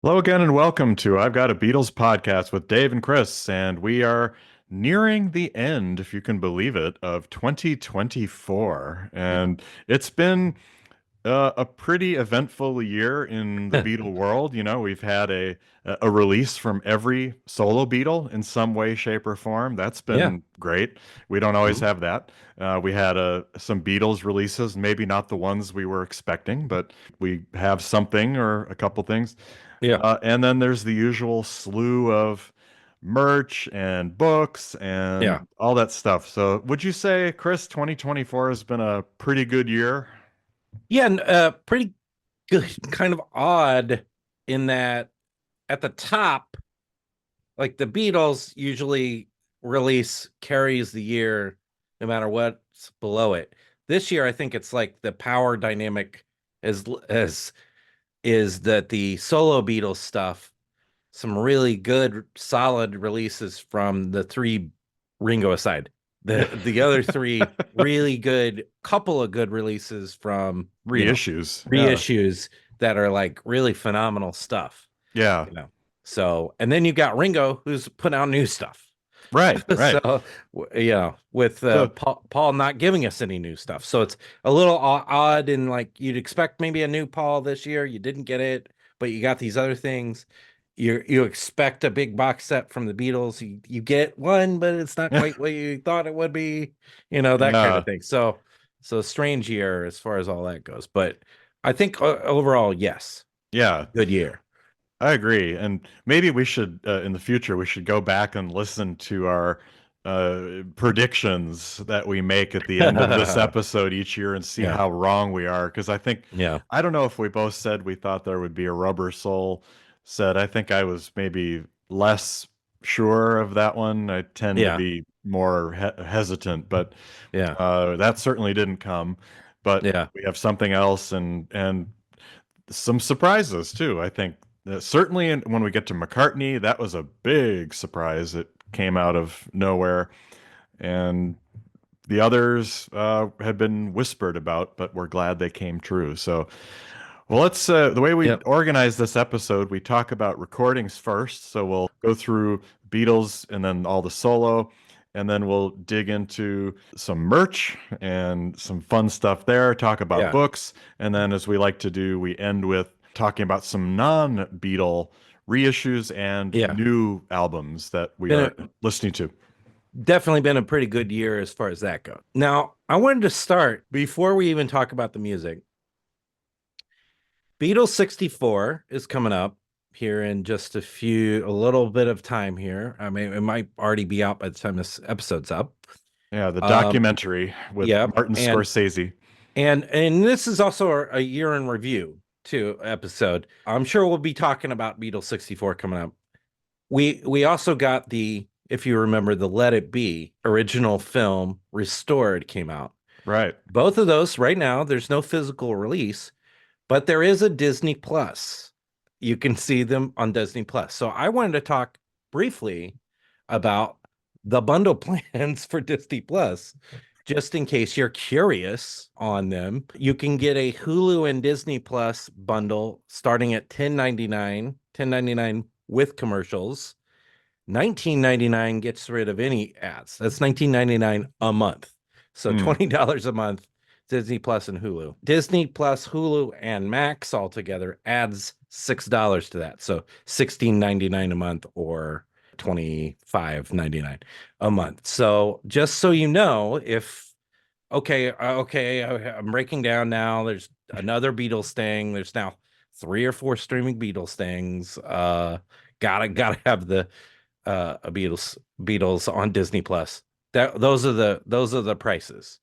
Hello again, and welcome to I've Got a Beatles podcast with Dave and Chris, and we are nearing the end, if you can believe it, of 2024. And it's been a pretty eventful year in the Beatle world. You know, we've had a release from every solo Beatle in some way, shape, or form. That's Yeah. been great. We don't always Mhm. have that. We had some Beatles releases, maybe not the ones we were expecting, but we have something or a couple things. Yeah. And then there's the usual slew of merch and books Yeah. and all that stuff. So, would you say, Chris, 2024 has been a pretty good year? Yeah. And pretty good, kind of odd in that at the top, like the Beatles usually release carries the year no matter what's below it. This year, I think it's like the power dynamic as is that the solo Beatles stuff, some really good, solid releases from the three, Ringo aside. The other three really good, couple of good releases from, Reissues. Yeah. reissues that are like really phenomenal stuff, Yeah. you know. So, and then you got Ringo who's putting out new stuff. Right. Right. So, with So, Paul not giving us any new stuff. So it's a little odd, and like you'd expect maybe a new Paul this year. You didn't get it, but you got these other things. You expect a big box set from the Beatles. You get one, but it's not quite what you thought it would be, that kind yeah. of thing. So strange year as far as all that goes. But I think overall, yes, Yeah. good year. I agree. And maybe we should, in the future, we should go back and listen to our predictions that we make at the end of this episode each year and see Yeah, how wrong we are. Because yeah, I don't know if we both said we thought there would be a rubber soul set. I think I was maybe less sure of that one. I tend to yeah, be more hesitant, but yeah, that certainly didn't come. But yeah. we have something else, and some surprises too. I think certainly when we get to McCartney, that was a big surprise. It came out of nowhere, and the others had been whispered about, but we're glad they came true. So, well, let's the way we Yep. organize this episode, we talk about recordings first. So we'll go through Beatles and then all the solo. And then we'll dig into some merch and some fun stuff there, talk about Yeah. books. And then, as we like to do, we end with talking about some non-Beatle reissues and Yeah. new albums that we Been are a, listening to. definitely been a pretty good year as far as that goes. Now, I wanted to start before we even talk about the music. Beatles 64 is coming up here in just a little bit of time here. I mean, it might already be out by the time this episode's up. Yeah, the Um, documentary with yep. Martin Scorsese. And this is also a year in review too episode. I'm sure we'll be talking about Beatles 64 coming up. We also got if you remember, the Let It Be original film restored came out. Right. Both of those right now, there's no physical release, but there is a Disney Plus. You can see them on Disney Plus. So I wanted to talk briefly about the bundle plans for Disney Plus. Just in case you're curious on them, you can get a Hulu and Disney Plus bundle starting at 10.99 with commercials. 19.99 gets rid of any ads. That's 19.99 a month. So Hmm. $20 a month, Disney Plus and Hulu. Disney Plus, Hulu, and Max altogether adds $6 to that. So 16.99 a month or 25.99 a month. So just so you know, if I'm breaking down now. There's another Beatles thing. There's now 3 or 4 streaming Beatles things. Gotta have the Beatles on Disney Plus. Those are the prices.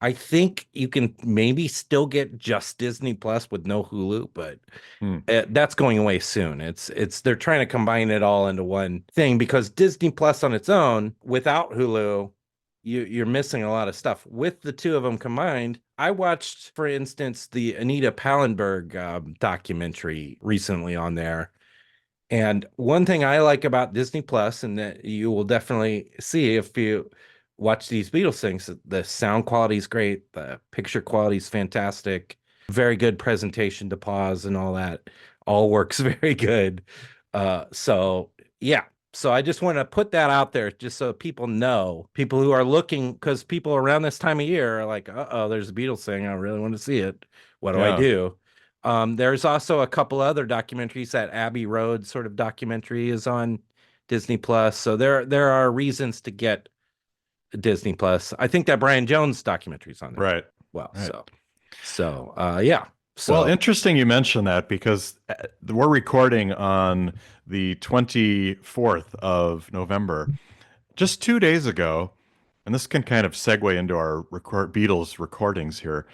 I think you can maybe still get just Disney Plus with no Hulu, but Hmm. that's going away soon. It's they're trying to combine it all into one thing because Disney Plus on its own without Hulu, you're missing a lot of stuff. With the two of them combined, I watched, for instance, the Anita Pallenberg documentary recently on there, and one thing I like about Disney Plus, and that you will definitely see if you watch these Beatles things, the sound quality is great, the picture quality is fantastic, very good presentation to pause and all that. all works very good. So yeah. So I just want to put that out there just so people know, people who are looking, because people around this time of year are like, uh-oh, there's a Beatles thing. I really want to see it. What do I Yeah, do? There's also a couple other documentaries. That Abbey Road sort of documentary is on Disney Plus. So there are reasons to get Disney Plus. I think that Brian Jones documentary is on there too. right, Well, right. yeah. Well, So interesting you mentioned that because we're recording on the 24th of November. Just 2 days ago, and this can kind of segue into our Beatles recordings here.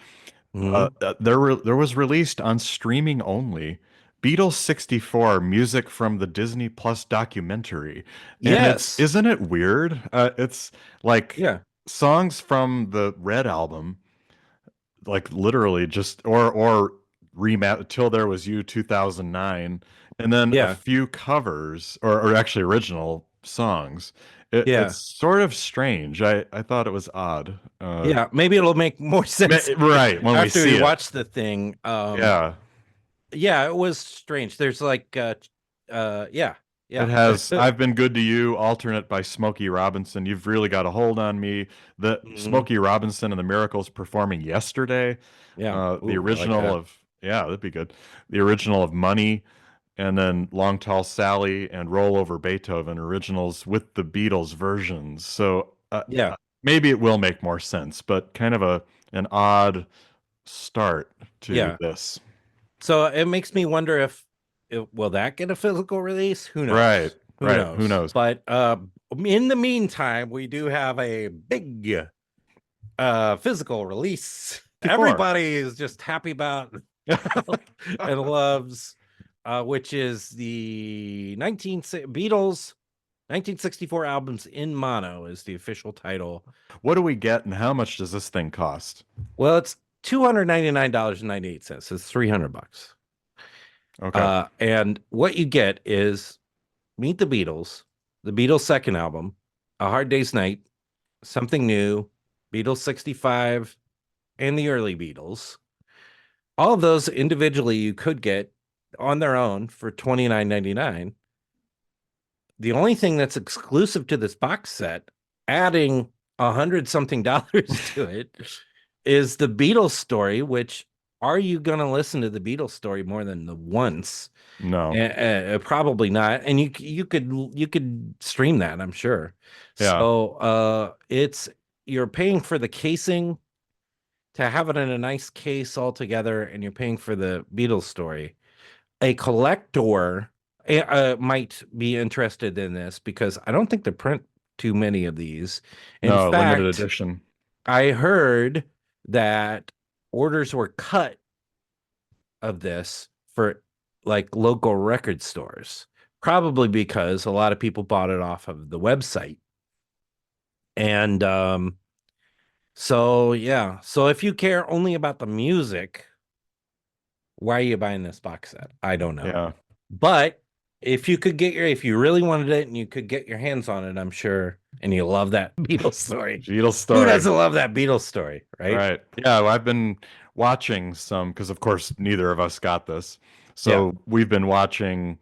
mhm. There was released on streaming only Beatles 64 music from the Disney Plus documentary. And it's Yes. isn't it weird? It's like Yeah. songs from the Red album, like literally just or remat Till There Was You 2009, and then a Yeah. few covers or actually original songs. It's Yeah. sort of strange. I thought it was odd. Yeah. Maybe it'll make more sense Right, when we after we see it. watch the thing. Yeah. Yeah, it was strange. There's like yeah. It Yeah. has I've Been Good to You, alternate by Smokey Robinson. You've Really Got a Hold on Me. The Mhm. Smokey Robinson and the Miracles performing Yesterday. Yeah. The Ooh, I like original that. of, yeah, that'd be good. The original of Money, and then Long Tall Sally and Roll Over Beethoven originals with the Beatles versions. So Yeah. maybe it will make more sense, but kind of an odd start to Yeah. this. So it makes me wonder if will that get a physical release? Who Right, knows? Who right. Who knows? knows? But in the meantime, we do have a big physical release. 54. Everybody is just happy about and loves, which is the Beatles 1964 albums in mono is the official title. What do we get and how much does this thing cost? Well, it's $299.98. It's $300. Okay. And what you get is Meet the Beatles' second album, A Hard Day's Night, Something New, Beatles 65, and the early Beatles. All of those individually you could get on their own for $29.99. The only thing that's exclusive to this box set, adding 100 something to it, is the Beatles story, which are you going to listen to the Beatles story more than the once? No. Probably not. And you could stream that, I'm sure. Yeah. So it's you're paying for the casing to have it in a nice case all together, and you're paying for the Beatles story. A collector might be interested in this because I don't think they print too many of these. In No, limited fact, edition. I heard that orders were cut of this for like local record stores, probably because a lot of people bought it off of the website. And so yeah, so if you care only about the music, why are you buying this box set? I don't know. Yeah. But if you really wanted it and you could get your hands on it, I'm sure, and you love that Beatles story. Beatles Who story. doesn't love that Beatles story, right? Right. Yeah, well, I've been watching some because of course neither of us got this. Yeah. So we've been watching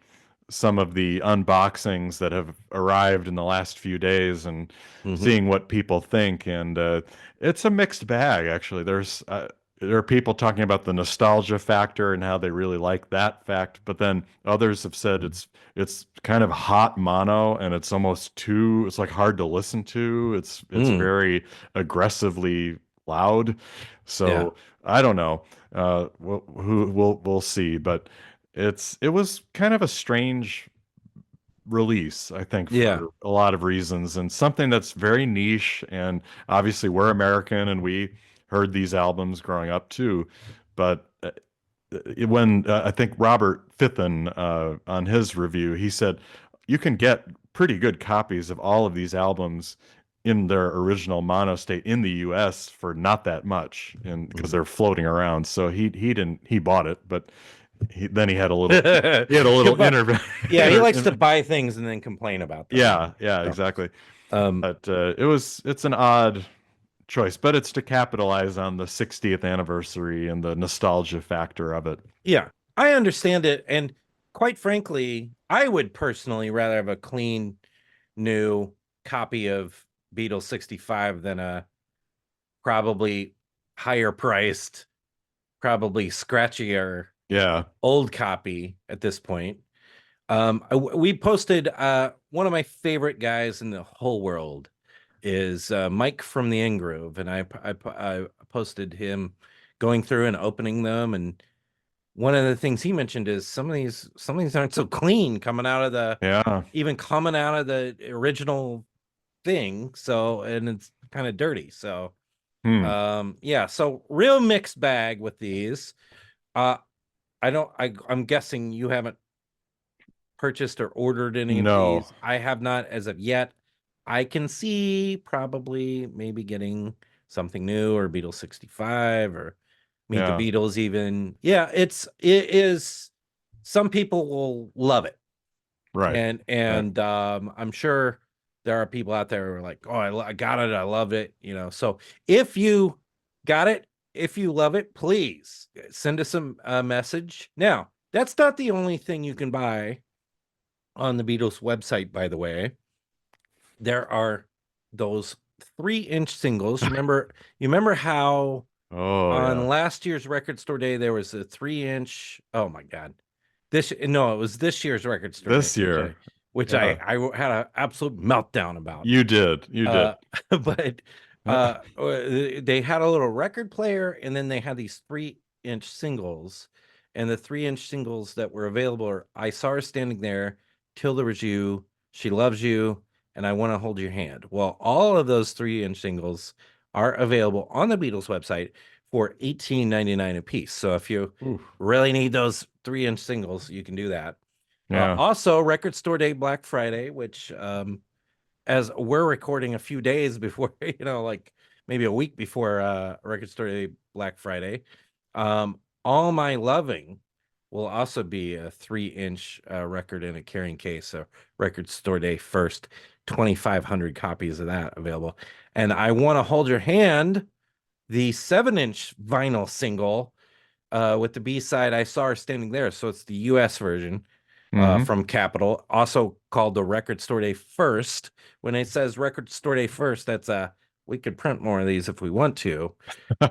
some of the unboxings that have arrived in the last few days and Hmm. seeing what people think. And it's a mixed bag, actually. There are people talking about the nostalgia factor and how they really like that fact, but then others have said it's kind of hot mono and it's like hard to listen to. It's Mm, very aggressively loud. yeah. So I don't know. We'll see, but it was kind of a strange release, I think, Yeah. for a lot of reasons, and something that's very niche. And obviously, we're American, and we heard these albums growing up too. But when I think Robert Fitton on his review, he said you can get pretty good copies of all of these albums in their original mono state in the US for not that much, and because Mhm. they're floating around. So he bought it, but then he had a little But inter, yeah, he likes to buy things and then complain about them, yeah, yeah, so, exactly. um, But it's an odd choice, but it's to capitalize on the 60th anniversary and the nostalgia factor of it. yeah. I understand it, and quite frankly, I would personally rather have a clean new copy of Beatles 65 than a probably higher priced, probably scratchier Yeah. old copy at this point. We posted one of my favorite guys in the whole world is Mike from the In Groove, and I posted him going through and opening them. And one of the things he mentioned is some of these aren't so clean coming out of the Yeah. even coming out of the original thing. So and it's kind of dirty. So Hmm. yeah, so real mixed bag with these. Uh I don't I'm guessing you haven't purchased or ordered any of No. these. I have not as of yet. I can see probably maybe getting something new or Beatles 65 or Meet the Yeah. Beatles even. Yeah, it is some people will love it. Right. Right. And I'm sure there are people out there who are like, "Oh, I got it. I love it." So if you got it, if you love it, please send us a message. Now, that's not the only thing you can buy on the Beatles website, by the way. There are those 3-inch singles. You remember how Oh on yeah. last year's record store day there was a 3-inch. Oh my God. This no, it was this year's record store day, This which I year. which Yeah. I had an absolute meltdown about. You did. You did. Uh, but they had a little record player, and then they had these 3-inch singles, and the 3-inch singles that were available are "I Saw Her Standing There," "Till There Was You," "She Loves You," and "I Want to Hold Your Hand." Well, all of those 3-inch singles are available on the Beatles website for 18.99 a piece. So if you Ooh. really need those 3-inch singles, you can do that. Yeah. Also, Record Store Day, Black Friday, which as we're recording a few days before, like maybe a week before Record Store Day, Black Friday. All My Loving will also be a 3-inch record in a carrying case. So Record Store Day first, 2,500 copies of that available. And I Want to Hold Your Hand, the 7-inch vinyl single with the B side, I Saw Her Standing There. So it's the US version Hmm. from Capitol, also called the Record Store Day First. When it says Record Store Day First, that's we could print more of these if we want to.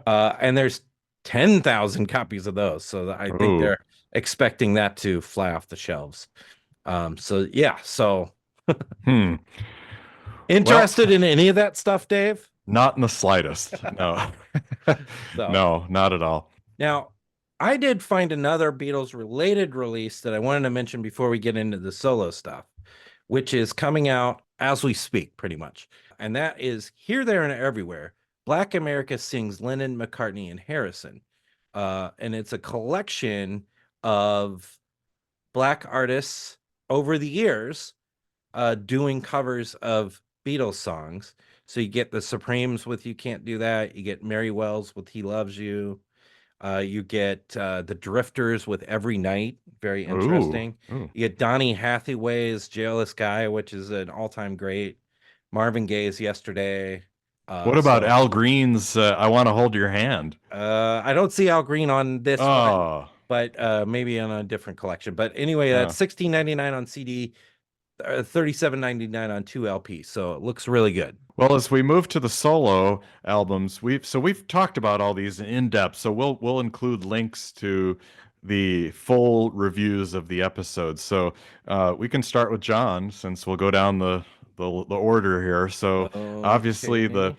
And there's 10,000 copies of those, so I think Ooh. they're expecting that to fly off the shelves. So yeah, so Hmm. Well, interested in any of that stuff, Dave? not in the slightest. No. So No, not at all. now, I did find another Beatles related release that I wanted to mention before we get into the solo stuff, which is coming out as we speak, pretty much. And that is Here, There, and Everywhere. Black America Sings Lennon, McCartney, and Harrison. And it's a collection of Black artists over the years doing covers of Beatles songs. So you get the Supremes with You Can't Do That. You get Mary Wells with He Loves You. You get the Drifters with Every Night, very Ooh. interesting. Ooh. You get Donny Hathaway's Jailless Guy, which is an all-time great. Marvin Gaye's Yesterday. What about So Al Green's I Want to Hold Your Hand? I don't see Al Green on this one, Oh, but maybe on a different collection. But anyway, yeah. that's 16.99 on CD, 37.99 on 2 LP. So it looks really good. Well, as we move to the solo albums, we've talked about all these in depth. So we'll include links to the full reviews of the episodes. So we can start with John since we'll go down the order here. So obviously Okay.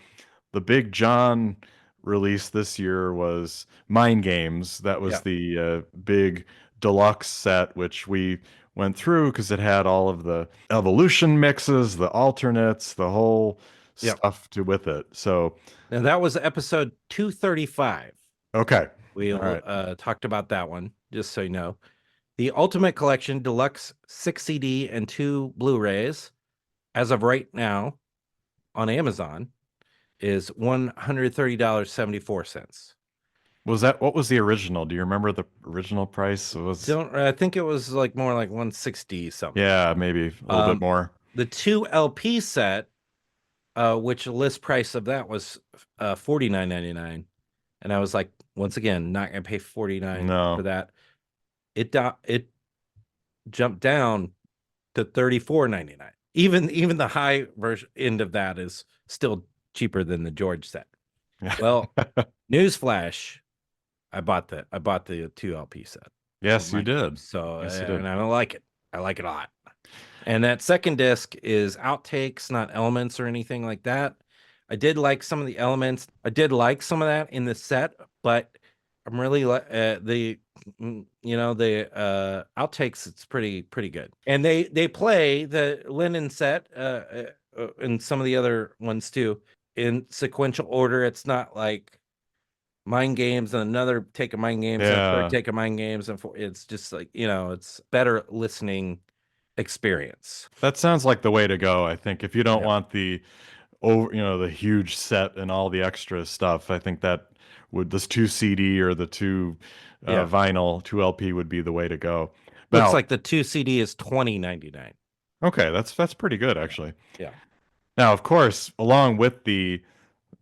the big John release this year was Mind Games. That was Yeah. the big deluxe set, which we went through because it had all of the evolution mixes, the alternates, the whole Yeah. stuff to with it. So, Now that was episode 235. okay. We All right. talked about that one, just so you know. The Ultimate Collection Deluxe 6 CD and 2 Blu-rays, as of right now on Amazon, is $130.74. Was that what was the original? Do you remember the original price? It was Don't I think it was like more like 160 something. yeah, maybe a little bit Um, more. the 2 LP set, which the list price of that was 49.99, and I was like, once again, not gonna pay 49 for No. that. it jumped down to $34.99. Even the high version end of that is still cheaper than the George set. Yeah. Well, newsflash, I bought the 2 LP set of Yes, you Mind Games. did. So Yes, you did. and I don't like it. I like it a lot. And that second disc is outtakes, not elements or anything like that. I did like some of the elements. I did like some of that in the set, but I'm really the outtakes. It's pretty good, and they play the Lennon set and some of the other ones too in sequential order. It's not like Mind Games and another take of Mind Games and a third Yeah. take of Mind Games, and it's just like it's better listening experience. That sounds like the way to go. I think if you don't Yeah. want the over, the huge set and all the extra stuff, I think that would this two CD or the two Yeah. vinyl, two LP would be the way to go. Looks Now, like the 2 CD is $20.99. okay, that's pretty good actually. Yeah. Now, of course, along with the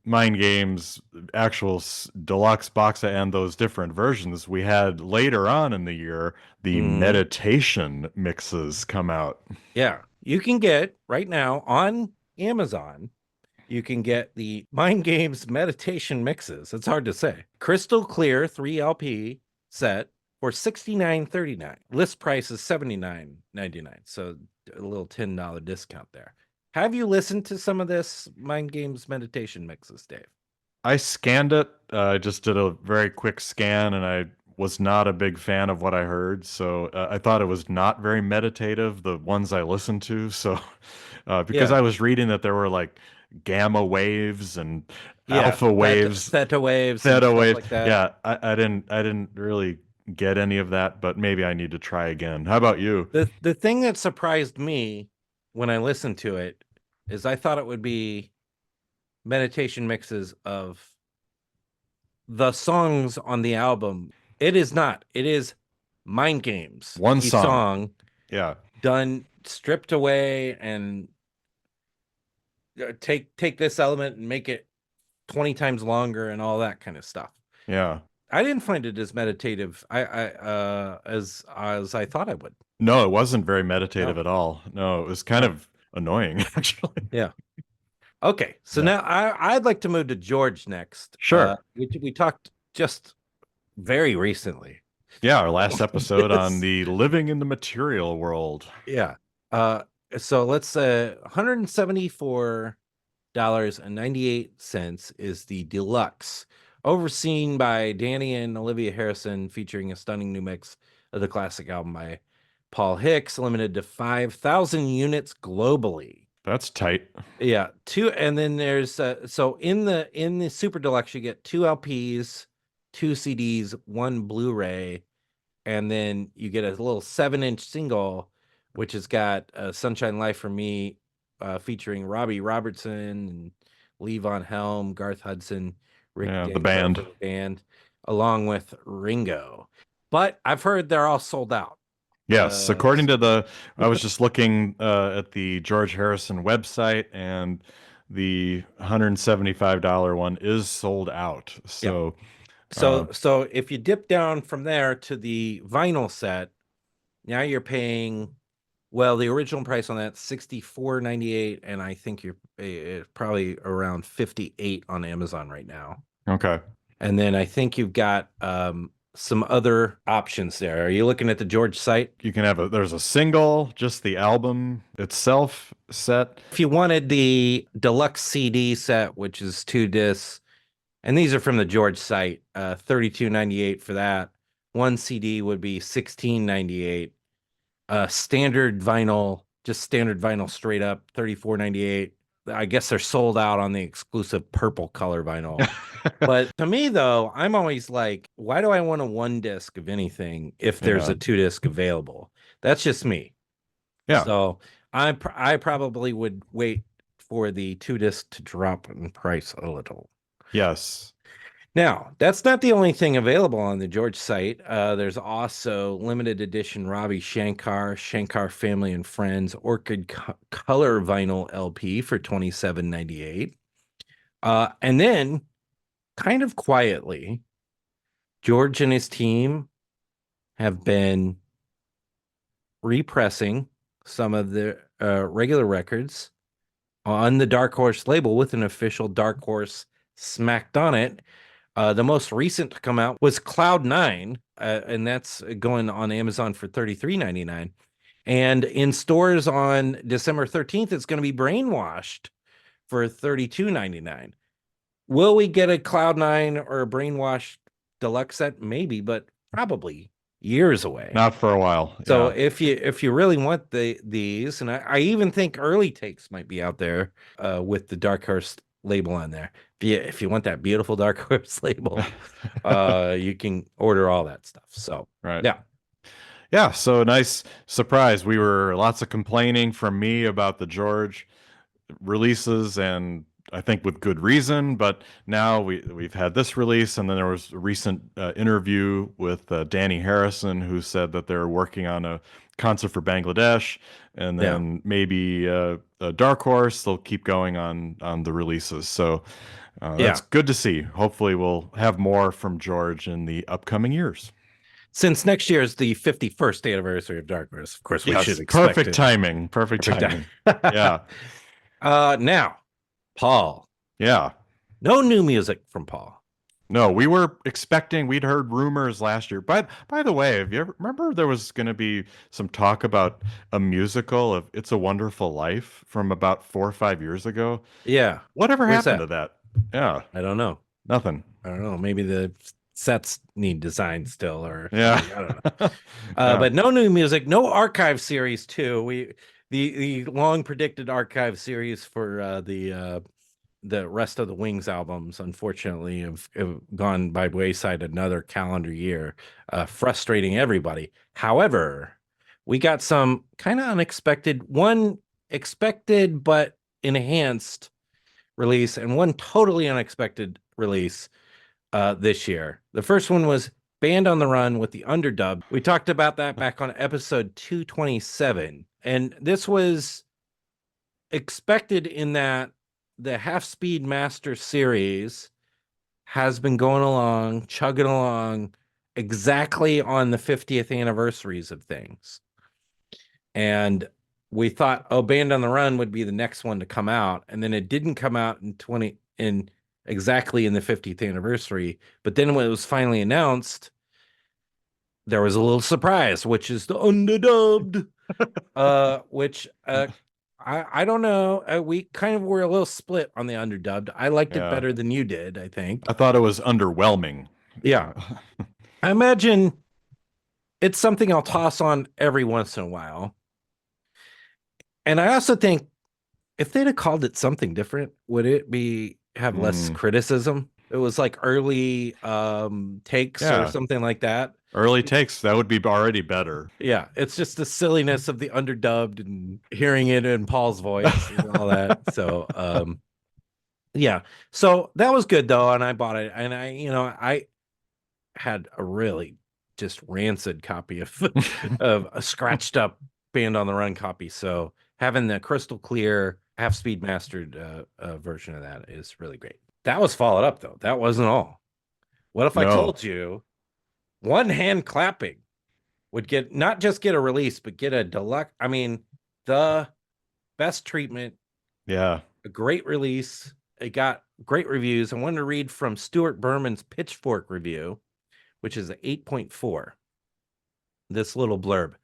Mind Games actual deluxe box set and those different versions, we had later on in the year the Hmm. meditation mixes come out. Yeah. You can get right now on Amazon, you can get the Mind Games meditation mixes. It's hard to say. Crystal clear 3 LP set for $69.39. List price is $79.99. So a little $10 discount there. Have you listened to some of this Mind Games meditation mixes, Dave? I scanned it. I just did a very quick scan, and I was not a big fan of what I heard. So I thought it was not very meditative, the ones I listened to. So because Yeah. I was reading that there were like gamma waves and Yeah. alpha waves, Theta waves and theta stuff waves. like that. Yeah, I didn't really get any of that, but maybe I need to try again. How about you? The thing that surprised me when I listened to it is I thought it would be meditation mixes of the songs on the album. It is not. It is Mind Games, One a song. song Yeah, done stripped away and take this element and make it 20 times longer and all that kind of stuff. yeah. I didn't find it as meditative as I thought I would. No, it wasn't very meditative No. at all. No, it was kind No. of annoying, actually. Yeah. Okay, so Yeah. now I'd like to move to George next. Sure. We talked just very recently. Yeah, our last episode on This, the living in the material world. yeah. Uh, so let's $174.98 is the deluxe, overseen by Danny and Olivia Harrison, featuring a stunning new mix of the classic album by Paul Hicks, limited to 5,000 units globally. That's tight. Yeah, two, and then there's so in the super deluxe you get 2 LPs, 2 CDs, one Blu-ray, and then you get a little 7-inch single, which has got Sunshine Life for Me, featuring Robbie Robertson and Lee Von Helm, Garth Hudson, Rick Yeah, the Danko band. from the band, along with Ringo. But I've heard they're all sold out. Yes, according to I was just looking at the George Harrison website, and the $175 one is sold out. Yeah. So, So if you dip down from there to the vinyl set, now you're paying, well, the original price on that $64.98, and I think you're probably around 58 on Amazon right now. okay. And then I think you've got some other options there. Are you looking at the George site? You can there's a single, just the album itself set. If you wanted the deluxe CD set, which is 2 discs, and these are from the George site, $32.98 for that. One CD would be $16.98. Standard vinyl, just standard vinyl straight up, $34.98. I guess they're sold out on the exclusive purple color vinyl. But to me, though, I'm always like, why do I want a 1 disc of anything if there's Yeah. a 2 disc available? That's just me. Yeah. So I probably would wait for the 2 disc to drop in price a little. Yes. Now, that's not the only thing available on the George site. There's also limited edition Ravi Shankar, Shankar Family and Friends Orchid Color Vinyl LP for $27.98. And then, kind of quietly, George and his team have been repressing some of the regular records on the Dark Horse label with an official Dark Horse smacked on it. The most recent to come out was Cloud Nine, and that's going on Amazon for $33.99. And in stores on December 13th, it's going to be Brainwashed for $32.99. Will we get a Cloud Nine or a Brainwashed deluxe set? Maybe, but probably years away. Not for a while. So Yeah. if you really want these, and I even think early takes might be out there with the Dark Horse label on there. If you want that beautiful Dark Horse label, you can order all that stuff. So Right. yeah, Yeah, so nice surprise. We were lots of complaining from me about the George releases, and I think with good reason. But now we've had this release, and then there was a recent interview with Danny Harrison, who said that they're working on a concert for Bangladesh, and yeah. then maybe a Dark Horse. They'll keep going on the releases. So that's Yeah. good to see. Hopefully, we'll have more from George in the upcoming years. Since next year is the 51st anniversary of Dark Horse, of course we should Yes, expect perfect it. timing. Perfect Perfect timing. time. Yeah, Now, Paul. yeah. No new music from Paul. No, we were expecting, we'd heard rumors last year. By the way, have you ever remember there was going to be some talk about a musical of It's a Wonderful Life from about 4 or 5 years ago? Yeah. Whatever Where's happened that? to that? Yeah, I don't know. nothing. I don't know. Maybe the sets need design still or Yeah. something. I don't know. Yeah. But no new music, no archive series too. The long predicted archive series for the rest of the Wings albums, unfortunately, have gone by wayside another calendar year, frustrating everybody. However, we got some kind of unexpected, one expected but enhanced release, and one totally unexpected release this year. The first one was Band on the Run with the Underdub. We talked about that back on episode 227, and this was expected in that the Half Speed Master series has been going along, chugging along exactly on the 50th anniversaries of things. And we thought, oh, Band on the Run would be the next one to come out. And then it didn't come out in exactly in the 50th anniversary. But then when it was finally announced, there was a little surprise, which is the underdubbed, which I don't know. We kind of were a little split on the underdubbed. I liked it Yeah. better than you did, I think. I thought it was underwhelming. Yeah. I imagine it's something I'll toss on every once in a while. And I also think if they'd have called it something different, would it be have less Mm, criticism? It was like early takes or yeah. something like that. Early takes, that would be already better. Yeah, it's just the silliness of the underdubbed and hearing it in Paul's voice and all that. So yeah. So that was good though, and I bought it. And I had a really just rancid copy of of a scratched up Band on the Run copy. So having the crystal clear half speed mastered version of that is really great. That was followed up though. That wasn't all. What if I No. told you one hand clapping would get not just get a release, but get a deluxe? I mean, the best treatment, Yeah. a great release. It got great reviews. I wanted to read from Stuart Berman's Pitchfork review, which is an 8.4. This little blurb.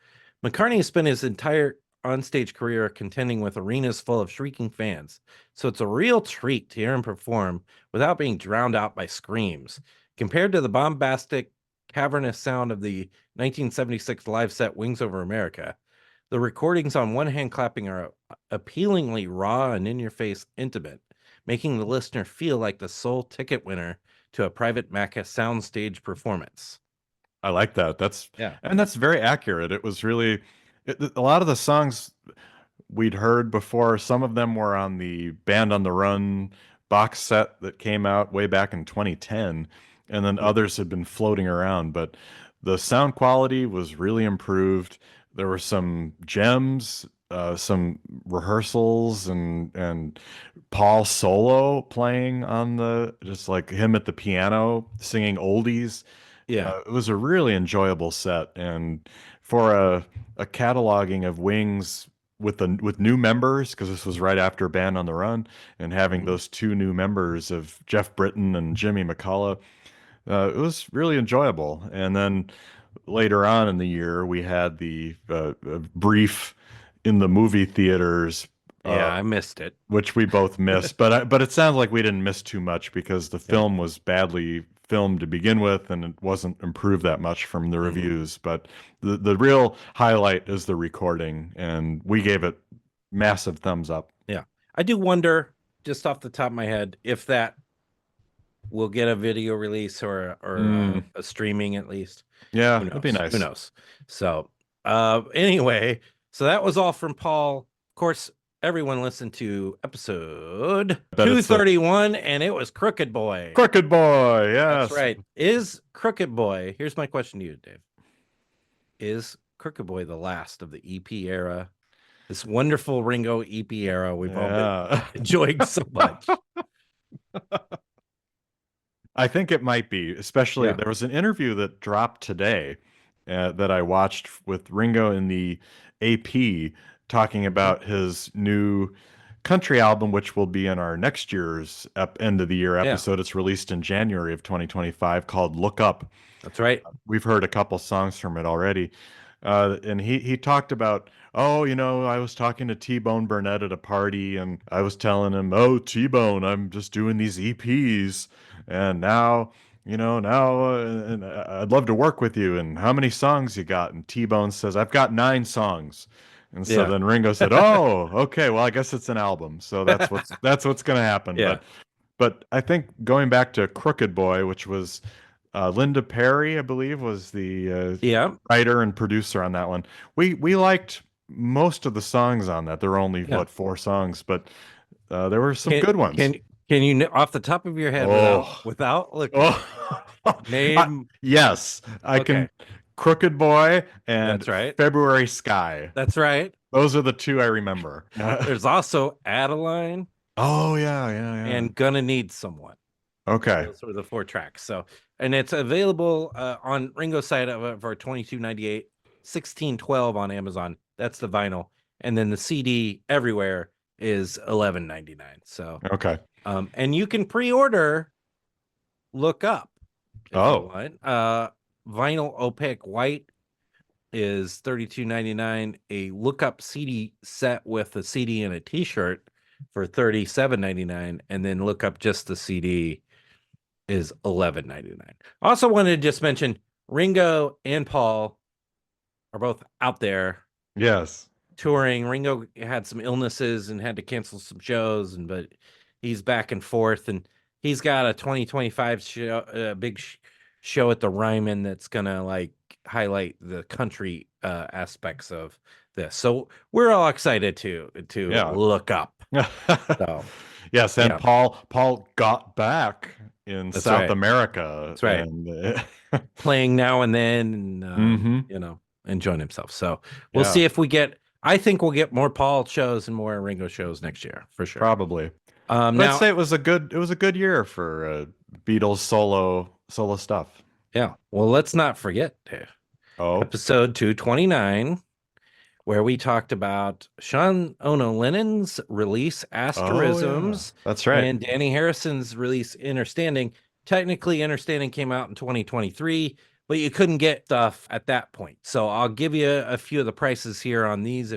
McCartney has spent his entire onstage career contending with arenas full of shrieking fans, so it's a real treat to hear him perform without being drowned out by screams. Compared to the bombastic, cavernous sound of the 1976 live set Wings Over America, the recordings on one hand clapping are appealingly raw and in your face intimate, making the listener feel like the sole ticket winner to a private Macca soundstage performance. I like that. Yeah. That's very accurate. It was really a lot of the songs we'd heard before. Some of them were on the Band on the Run box set that came out way back in 2010, and then Yeah. others had been floating around. But the sound quality was really improved. There were some gems, some rehearsals, and Paul solo playing on the just like him at the piano singing oldies. Yeah. It was a really enjoyable set, and for a cataloging of Wings with new members, because this was right after Band on the Run, and having Mhm. those two new members of Jeff Britton and Jimmy McCullough, it was really enjoyable. And then later on in the year, we had the brief in the movie theaters, Yeah, I missed it. which we both missed. But it sounds like we didn't miss too much because the Yeah. film was badly filmed to begin with, and it wasn't improved that much from the Mhm. reviews. But the real highlight is the recording, and we gave it massive thumbs up. Yeah. I do wonder, just off the top of my head, if that will get a video release or Mm, a streaming at least. yeah, Who that'd be knows? Who nice. knows? So, anyway, so that was all from Paul. Of course, everyone listened to episode I bet it's the 231, and it was Crooked Boy. Crooked Boy. That's Yes. right. Is Crooked Boy, here's my question to you, Dave. Is Crooked Boy the last of the EP era? This wonderful Ringo EP era we've all been Yeah. enjoying so much. I think it might be, especially Yeah. there was an interview that dropped today that I watched with Ringo in the AP talking Mhm. about his new country album, which will be in our next year's end of the year Yeah, episode. It's released in January of 2025 called Look Up. that's right. We've heard a couple songs from it already. And he talked about, oh, I was talking to T-Bone Burnett at a party, and I was telling him, oh, T-Bone, I'm just doing these EPs, and and I'd love to work with you. And how many songs you got? And T-Bone says, I've got 9 songs. And so Yeah. then Ringo said, oh, okay, well, I guess it's an album, so that's what's gonna happen. Yeah. But I think going back to Crooked Boy, which was Linda Perry, I believe, was the Yeah. writer and producer on that one. We liked most of the songs on that. There were only Yeah. 4 songs, but there were some Can good ones. can can you off the top of your head Oh, without looking at it, oh, name? yes, I Okay, can. Crooked Boy and that's right. February Sky. That's right. Those are the two I remember. There's also Adeline Oh yeah, yeah, yeah. and Gonna Need Someone. Okay. Those were the 4 tracks. So, and it's available on Ringo's site for 22.98, 16.12 on Amazon. That's the vinyl, and then the CD everywhere is 11.99. So, Okay. and you can pre-order Look Up if you Oh, want. Vinyl opaque white is 32.99. A Look Up CD set with a CD and a T-shirt for 37.99, and then Look Up just the CD is 11.99. Also wanted to just mention Ringo and Paul are both out there yes. touring. Ringo had some illnesses and had to cancel some shows, but he's back and forth, and he's got a 2025 show, big show at the Ryman that's gonna like highlight the country aspects of this. So we're all excited to Yeah. look up. So Yes, and yeah, Paul got back in that's South right. America, That's right. and Playing now and then, and hmm enjoying himself. So we'll yeah, see if we get. I think we'll get more Paul shows and more Ringo shows next year for sure. probably. But I'd Now, say it was a good year for Beatles solo stuff. yeah. Well, let's not forget Dave, Oh, episode 229, where we talked about Sean Ono Lennon's release oh yeah, Asterisms that's right. and Danny Harrison's release Understanding. Technically, Understanding came out in 2023, but you couldn't get stuff at that point. So I'll give you a few of the prices here on these.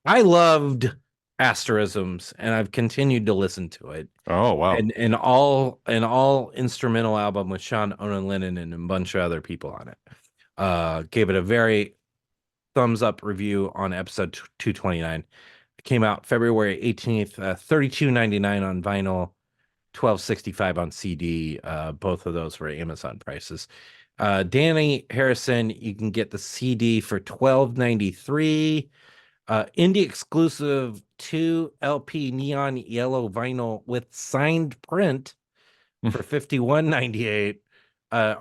I loved Asterisms, and I've continued to listen to it. Oh wow, And an all instrumental album with Sean Ono Lennon and a bunch of other people on it. Gave it a very thumbs up review on episode 229. It came out February 18th, 32.99 on vinyl, 12.65 on CD. Both of those were Amazon prices. Danny Harrison, you can get the CD for 12.93. Indie exclusive 2 LP neon yellow vinyl with signed print for 51.98,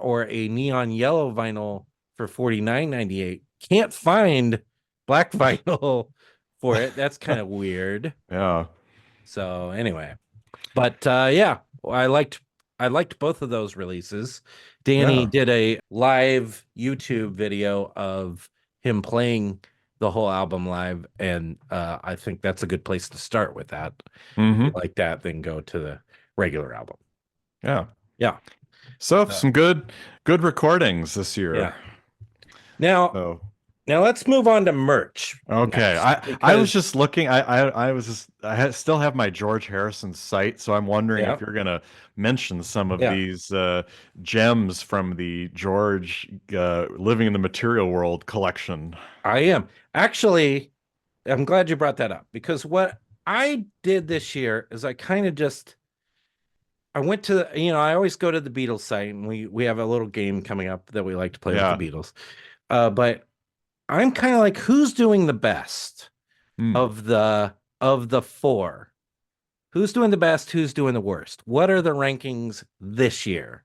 or a neon yellow vinyl for 49.98. Can't find black vinyl for it. That's kind of weird. yeah. So anyway, but yeah, I liked I liked both of those releases. Danny Yeah. did a live YouTube video of him playing the whole album live, and I think that's a good place to start with that. If you Hmm. like that, then go to the regular album. Yeah. Yeah. So Uh, some good recordings this yeah. year. Now, So now let's move on to merch okay. next I was because just looking. I was just still have my George Harrison site, so I'm wondering yeah, if you're gonna mention some of yeah, these gems from the George Living in the Material World collection. I am. Actually, I'm glad you brought that up because what I did this year is I kind of just I went to, I always go to the Beatles site and we have a little game coming up that we like to play with the Yeah. Beatles. But I'm kind of like, who's doing the best Hmm. of the four? Who's doing the best? Who's doing the worst? What are the rankings this year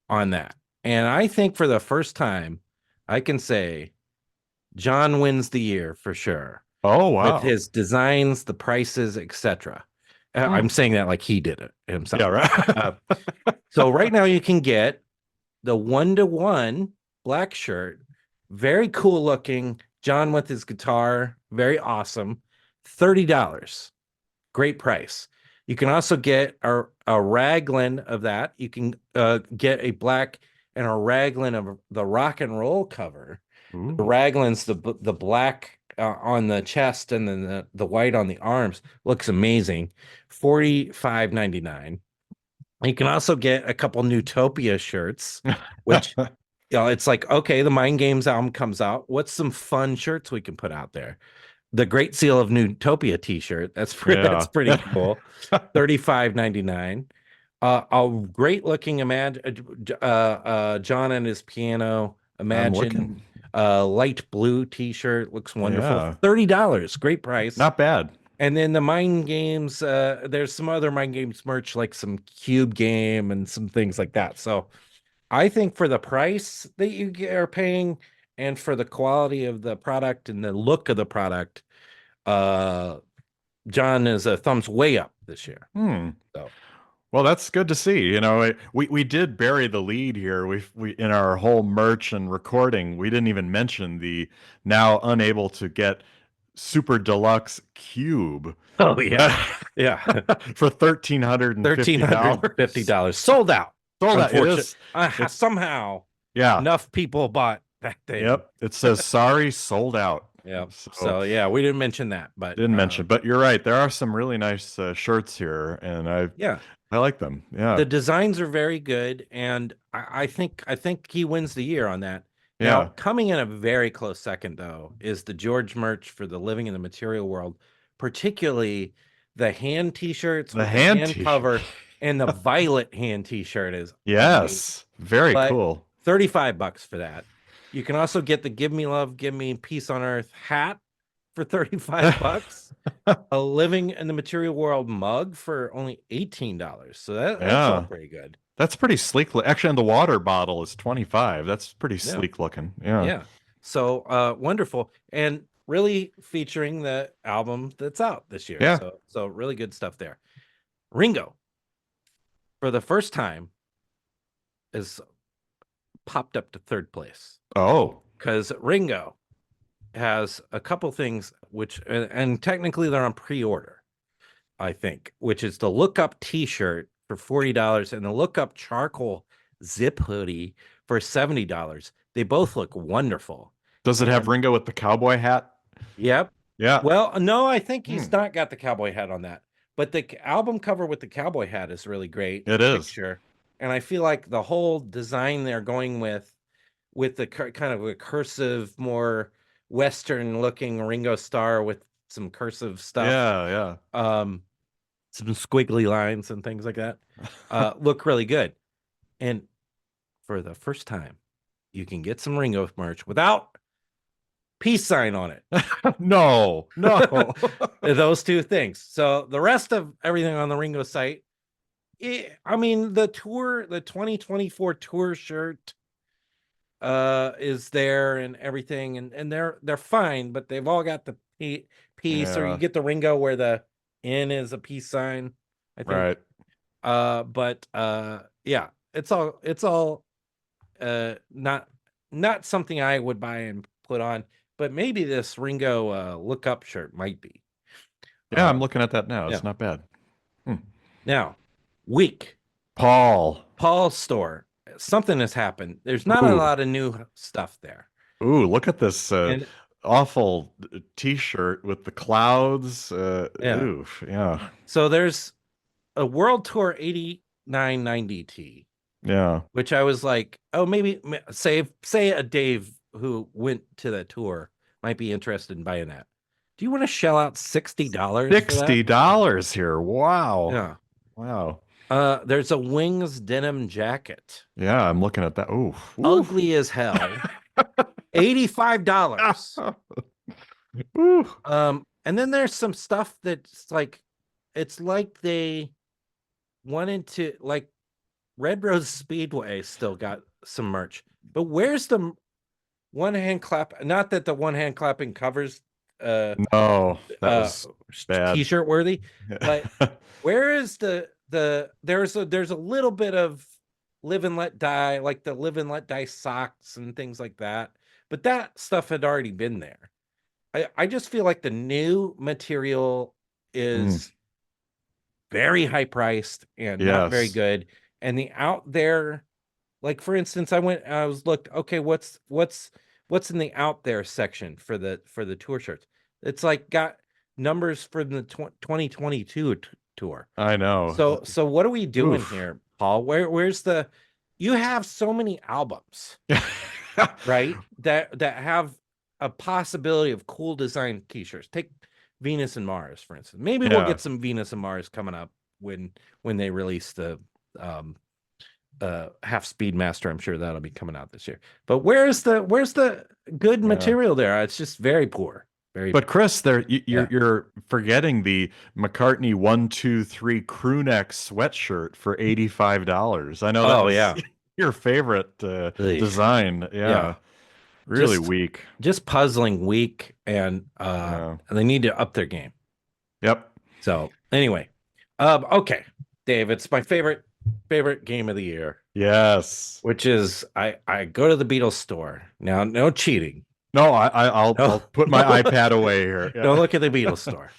on that? And I think for the first time, I can say John wins the year for sure Oh with wow. his designs, the prices, etc. I'm Hmm. saying that like he did it Yeah. himself. Right. Uh, so right now you can get the 1-to-1 black shirt, very cool looking. John with his guitar, very awesome. $30. Great price. You can also get a raglan of that. You can get a black and a raglan of the rock and roll cover. The Ooh. raglan's the black on the chest and then the white on the arms. Looks amazing. 45.99. You can also get a couple Newtopia shirts, which it's like, okay, the Mind Games album comes out. What's some fun shirts we can put out there? The Great Seal of Newtopia t-shirt. That's Yeah. pretty cool. 35.99. A great looking John and his piano I'm looking. Imagine light blue t-shirt looks wonderful. Yeah. $30. Great price. Not bad. And then the Mind Games, there's some other Mind Games merch, like some Cube Game and some things like that. So I think for the price that are paying and for the quality of the product and the look of the product, uh, John is a thumbs way up this year. Hmm. So, Well, that's good to see. We did bury the lead here. We in our whole merch and recording, we didn't even mention the now unable to get super deluxe cube oh yeah, yeah, for $1,350. $1,350 sold out. Sold out. It Unfortunate. is. It's Somehow yeah. enough people bought that thing. Yep. It says sorry, sold out. Yeah. So So yeah, we didn't mention that, but didn't mention, but you're right. There are some really nice shirts here, and yeah, I like them. Yeah. the designs are very good, and I think he wins the year on that. Now, Yeah. coming in a very close second though is the George merch for the Living in the Material World, particularly the hand t-shirts The with the hand hand t-shirt. cover, and the violet hand t-shirt is amazing. Yes. Very But cool. $35 for that. You can also get the Give Me Love, Give Me Peace on Earth hat for $35. A Living in the Material World mug for only $18. So that's all Yeah. pretty good. That's pretty sleek. Actually, and the water bottle is 25. That's pretty Yeah. sleek looking. Yeah. Yeah. So wonderful. And really featuring the album that's out this year. Yeah. So really good stuff there. Ringo, for the first time, is popped up to third place Oh, because Ringo has a couple things which and technically they're on pre-order, I think, which is the Look Up t-shirt for $40 and the Look Up charcoal zip hoodie for $70. They both look wonderful. does it have And Ringo with the cowboy hat? yep. Yeah. Well, no, I think Hmm. he's not got the cowboy hat on that. But the album cover with the cowboy hat is really great. It The is. picture. And I feel like the whole design they're going with the kind of a cursive, more Western looking Ringo Starr with some cursive stuff. Yeah, Um, some squiggly lines and things like that. Look really good. And for the first time, you can get some Ringo merch without peace sign on it. yeah. No, no. Those two things. So the rest of everything on the Ringo site, I mean, the 2024 tour shirt is there and everything, and they're fine, but they've all got the piece, or you Yeah, get the Ringo where the N is a peace sign, I think. right. But yeah, it's all not something I would buy and put on, but maybe this Ringo look up shirt might be. Yeah, I'm Uh, looking at that now. yeah. It's not bad. Hmm. Now, week Paul. Paul's store. Something has happened. There's not a Ooh. lot of new stuff there, Ooh, look at this and awful t-shirt with the clouds. yeah. Ooh, yeah. So there's a World Tour 8990 tee, Yeah. which I was like, oh, maybe say a Dave who went to the tour might be interested in buying that. Do you want to shell out $60 for that? $60 here. Wow. Yeah. Wow. There's a Wings denim jacket. Yeah, I'm looking at that. Ooh. Ooh. Ugly as hell. $85. Ooh. And then there's some stuff that's like it's like they wanted to like Red Rose Speedway still got some merch. But where's the one hand clap? Not that the one hand clapping covers uh No, that was bad. t-shirt worthy, but where is there's a little bit of live and let die, like the live and let die socks and things like that, but that stuff had already been there. I just feel like the new material Mm, is very high priced and not very yes. good, and the out there, like for instance, I was looked, okay, what's in the out there section for the tour shirts? It's like got numbers for the 2022 tour. I know. So what are we doing Oof. here, Paul? Where's the you have so many albums, right? That have a possibility of cool design t-shirts. Take Venus and Mars, for instance. Maybe we'll Yeah. get some Venus and Mars coming up when they release the um half speed master. I'm sure that'll be coming out this year. But where's the good Yeah. material there? It's just very poor. Very But poor. Chris, there Yeah. you're forgetting the McCartney 123 crew neck sweatshirt for $85. I know that Oh was yeah. your favorite Ugh. design. Yeah. Yeah. Really Just weak. just puzzling weak, Yeah. and they need to up their game. Yep. So anyway, okay, Dave, it's my favorite game of the year, Yes. which is I go to the Beatles store now. No cheating. No, I'll No, put my iPad away here. don't Yeah. look at the Beatles store.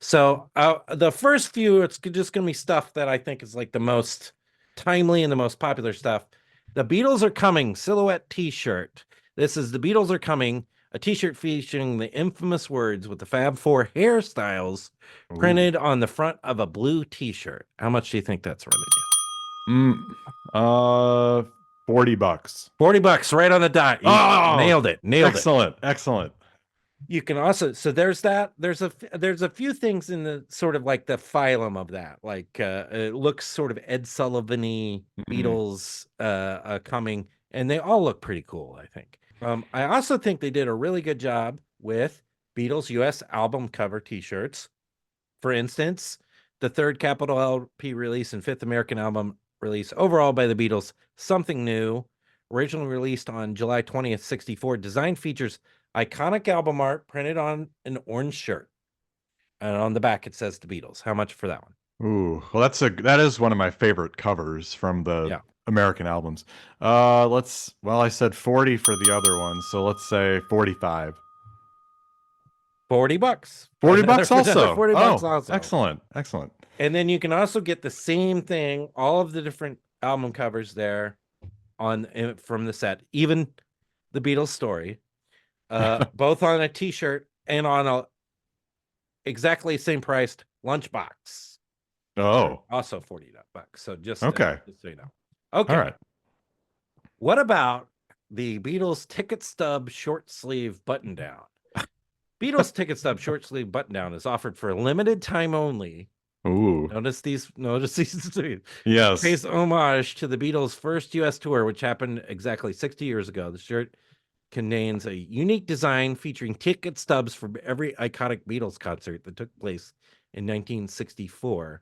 So the first few, it's just gonna be stuff that I think is like the most timely and the most popular stuff. The Beatles Are Coming silhouette T-shirt. This is The Beatles Are Coming, a T-shirt featuring the infamous words with the Fab Four hairstyles Ooh. printed on the front of a blue T-shirt. How much do you think that's running you? Mm, uh, $40. $40, right on the dot. You Oh, nailed it. Nailed it. excellent. Excellent. You can also, so there's that. There's a few things in the sort of like the phylum of that. Like it looks sort of Ed Sullivan-y, Mm. Beatles coming, and they all look pretty cool, I think. I also think they did a really good job with Beatles US album cover t-shirts. For instance, the third Capital LP release and fifth American album release overall by the Beatles, Something New, originally released on July 20th, 64. Design features iconic album art printed on an orange shirt. And on the back, it says the Beatles. How much for that one? Ooh, well, that is one of my favorite covers from the Yeah. American albums. Well, I said 40 for the other one, so let's say 45. $40. 40 bucks Another also. $40 Oh, also. excellent. Excellent. And then you can also get the same thing, all of the different album covers there from the set, even the Beatles story, both on a t-shirt and on a exactly same priced lunchbox. Oh, Also $40. So okay. just so you know. All Okay. right. What about the Beatles ticket stub short sleeve button down? Beatles ticket stub short sleeve button down is offered for a limited time only. Ooh. Notice these Yes. pays homage to the Beatles' first US tour, which happened exactly 60 years ago. The shirt contains a unique design featuring ticket stubs from every iconic Beatles concert that took place in 1964.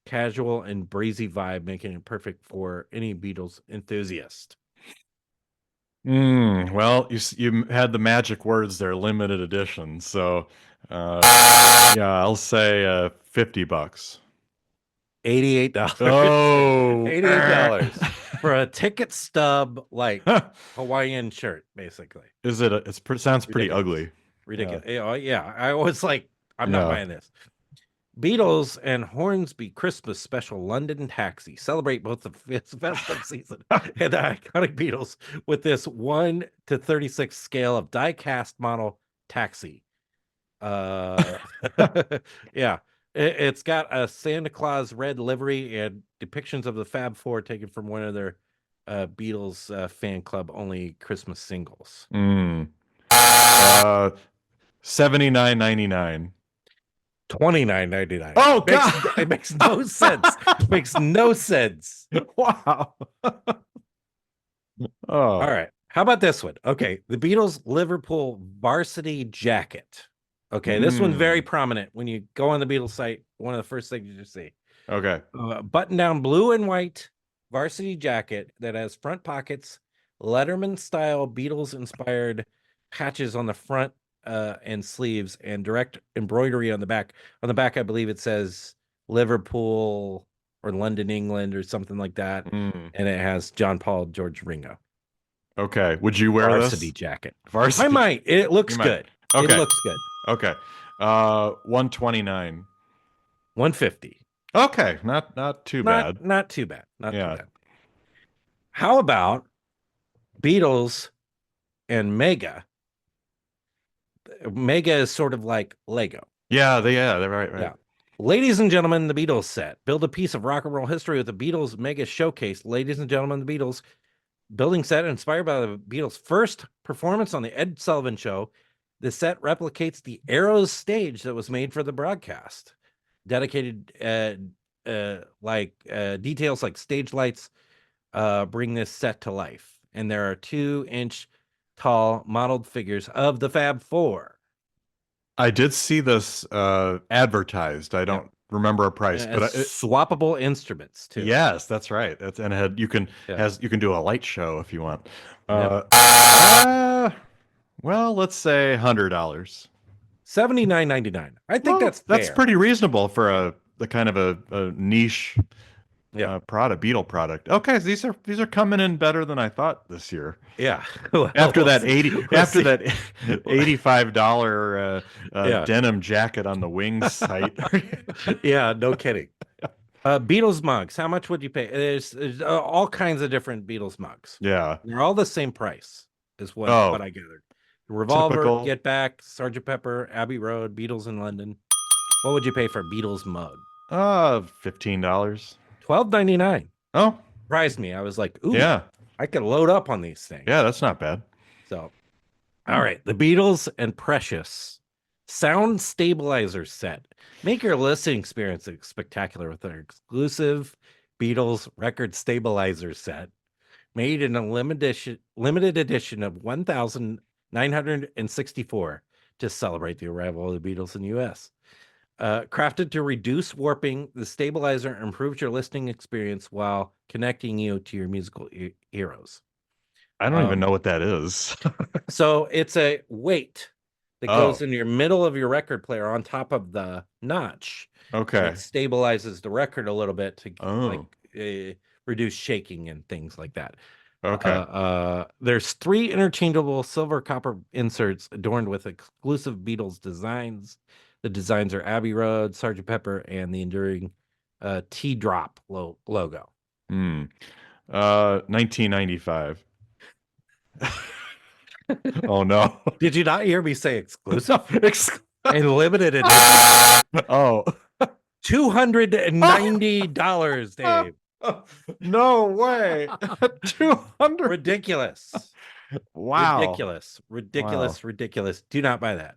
Casual and breezy vibe, making it perfect for any Beatles enthusiast. Well, you had the magic words there, limited edition. So, yeah, I'll say $50. $88. Oh. $88 for a ticket stub, like Hawaiian shirt, basically. Is it? Sounds pretty Ridiculous. ugly. Yeah. Ridiculous. Yeah. I was like, I'm not Yeah. buying this. Beatles and Hornsby Christmas Special London Taxi celebrate both the festive season and the iconic Beatles with this 1:36 scale of die-cast model taxi. Uh, yeah, it's got a Santa Claus red livery and depictions of the Fab Four taken from one of their Beatles fan club only Christmas singles. Mm. 79.99. $29.99. Oh God! It makes no sense. Makes no sense. Wow. Oh. All right. How about this one? Okay, the Beatles Liverpool varsity jacket. Okay, this one's very prominent when you go on the Beatles site. One of the first things you see. Okay. Button down blue and white varsity jacket that has front pockets, Letterman style Beatles inspired patches on the front and sleeves, and direct embroidery on the back. On the back, I believe it says Liverpool or London, England, or something like that. And it has John Paul, George, Ringo. Okay. Would you wear Varsity this? jacket. Varsity. I might. It looks good. Okay. It looks good. Okay. 129. 150. Okay. Not too bad. Not too bad. Not too Yeah. bad. How about Beatles and Mega? Mega is sort of like Lego. They're right. Yeah. Ladies and gentlemen, the Beatles set. Build a piece of rock and roll history with the Beatles Mega Showcase. Ladies and gentlemen, the Beatles building set inspired by the Beatles' first performance on the Ed Sullivan Show. The set replicates the Arrows stage that was made for the broadcast. Dedicated details like stage lights bring this set to life. And there are 2-inch tall modeled figures of the Fab Four. I did see this advertised. I don't remember a price, but swappable instruments too. Yes, that's right. You can do a light show if you want. Well, let's say $100. $79.99. I think that's fair. That's pretty reasonable for the kind of a niche Beatle product. Okay, so these are coming in better than I thought this year. Yeah. After that $85 denim jacket on the Wings site. Yeah, no kidding. Beatles mugs. How much would you pay? There's all kinds of different Beatles mugs. Yeah. They're all the same price, is what I gathered. Revolver, Typical. Get Back, Sgt. Pepper, Abbey Road, Beatles in London. What would you pay for a Beatles mug? $15. $12.99. Oh. Surprised me. I was like, ooh, yeah, I could load up on these things. Yeah, that's not bad. So, all right. The Beatles and Precious sound stabilizer set. Make your listening experience spectacular with our exclusive Beatles record stabilizer set, made in a limited edition of 1,964 to celebrate the arrival of the Beatles in the U.S. Crafted to reduce warping, the stabilizer improves your listening experience while connecting you to your musical heroes. I don't even know what that is. So it's a weight that goes in your middle of your record player on top of the notch. Okay. It stabilizes the record a little bit to reduce shaking and things like that. Okay. There's 3 interchangeable silver copper inserts adorned with exclusive Beatles designs. The designs are Abbey Road, Sgt. Pepper, and the enduring T-Drop logo. 1995. Oh no! Did you not hear me say exclusive? And limited edition. Oh, $290, Dave. No way! 200. Ridiculous. Wow. Ridiculous. Do not buy that.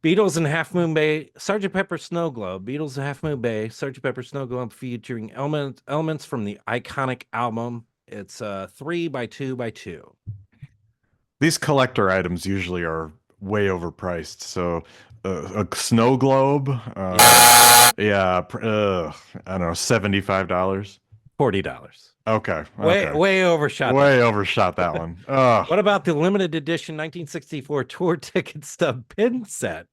Beatles and Half Moon Bay, Sgt. Pepper Snow Globe. Beatles and Half Moon Bay, Sgt. Pepper Snow Globe, featuring elements from the iconic album. It's 3x2x2. These collector items usually are way overpriced. So a snow globe, I don't know, $75. $40. Okay. Way overshot. Way overshot that one. What about the limited edition 1964 tour ticket stub pin set?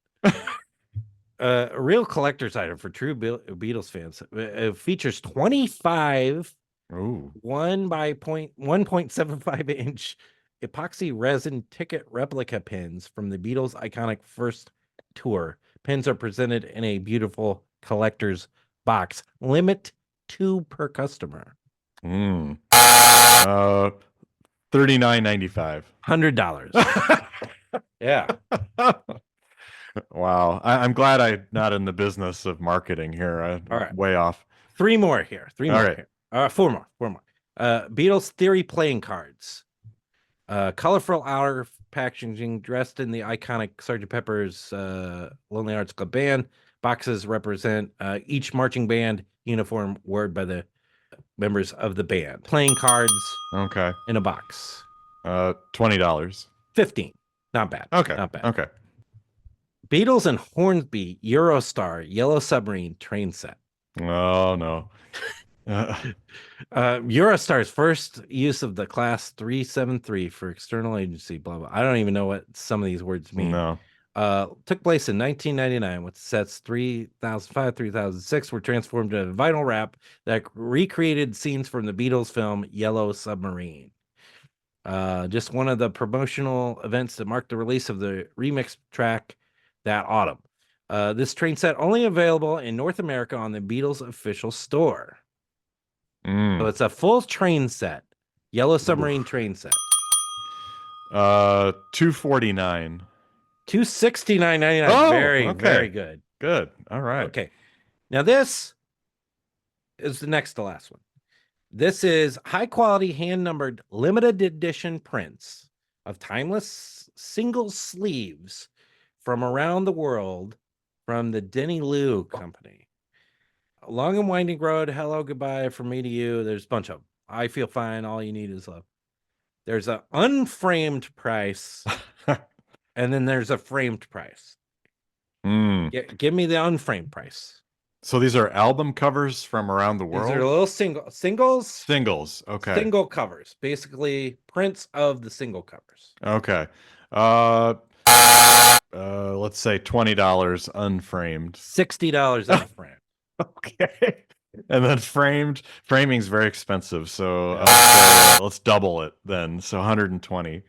A real collector's item for true Beatles fans. It features 25 Ooh. 1.75 inch epoxy resin ticket replica pins from the Beatles' iconic first tour. Pins are presented in a beautiful collector's box. Limit 2 per customer. Mm. 39.95. $100. Yeah. Wow. I'm glad I'm not in the business of marketing here. All right. Way off. 3 more here. 3 All more right. here. 4 more. 4 more. Beatles Theory playing cards. Colorful outer packaging dressed in the iconic Sgt. Pepper's Lonely Hearts Club Band. Boxes represent each marching band uniform worn by the members of the band. Playing cards Okay. in a box. $20. 15. Not bad. Okay. Not bad. Okay. Beatles and Hornsby Eurostar Yellow Submarine train set. Oh no. Eurostar's first use of the class 373 for external agency, blah, blah. I don't even know what some of these words mean. No. Took place in 1999 with sets 3005, 3006 were transformed into vinyl wrap that recreated scenes from the Beatles film Yellow Submarine. Just one of the promotional events that marked the release of the remix track that autumn. This train set only available in North America on the Beatles official store. So it's a full train set. Yellow Submarine train set. $249. $269.99. Oh, very, okay. very good. Good. All right. Okay. Now this is the next to last one. This is high quality hand numbered limited edition prints of timeless single sleeves from around the world from the Denny Lou Company. Long and Winding Road, Hello, Goodbye, From Me to You. There's a bunch of them. I Feel Fine, All You Need Is Love. There's an unframed price, and then there's a framed price. Give me the unframed price. So these are album covers from around the world? These are little singles. Singles. Okay. Single covers. Basically, prints of the single covers. Okay. Let's say $20 unframed. $60 unframed. Okay. And then framing's very expensive, so let's double it then. So 120.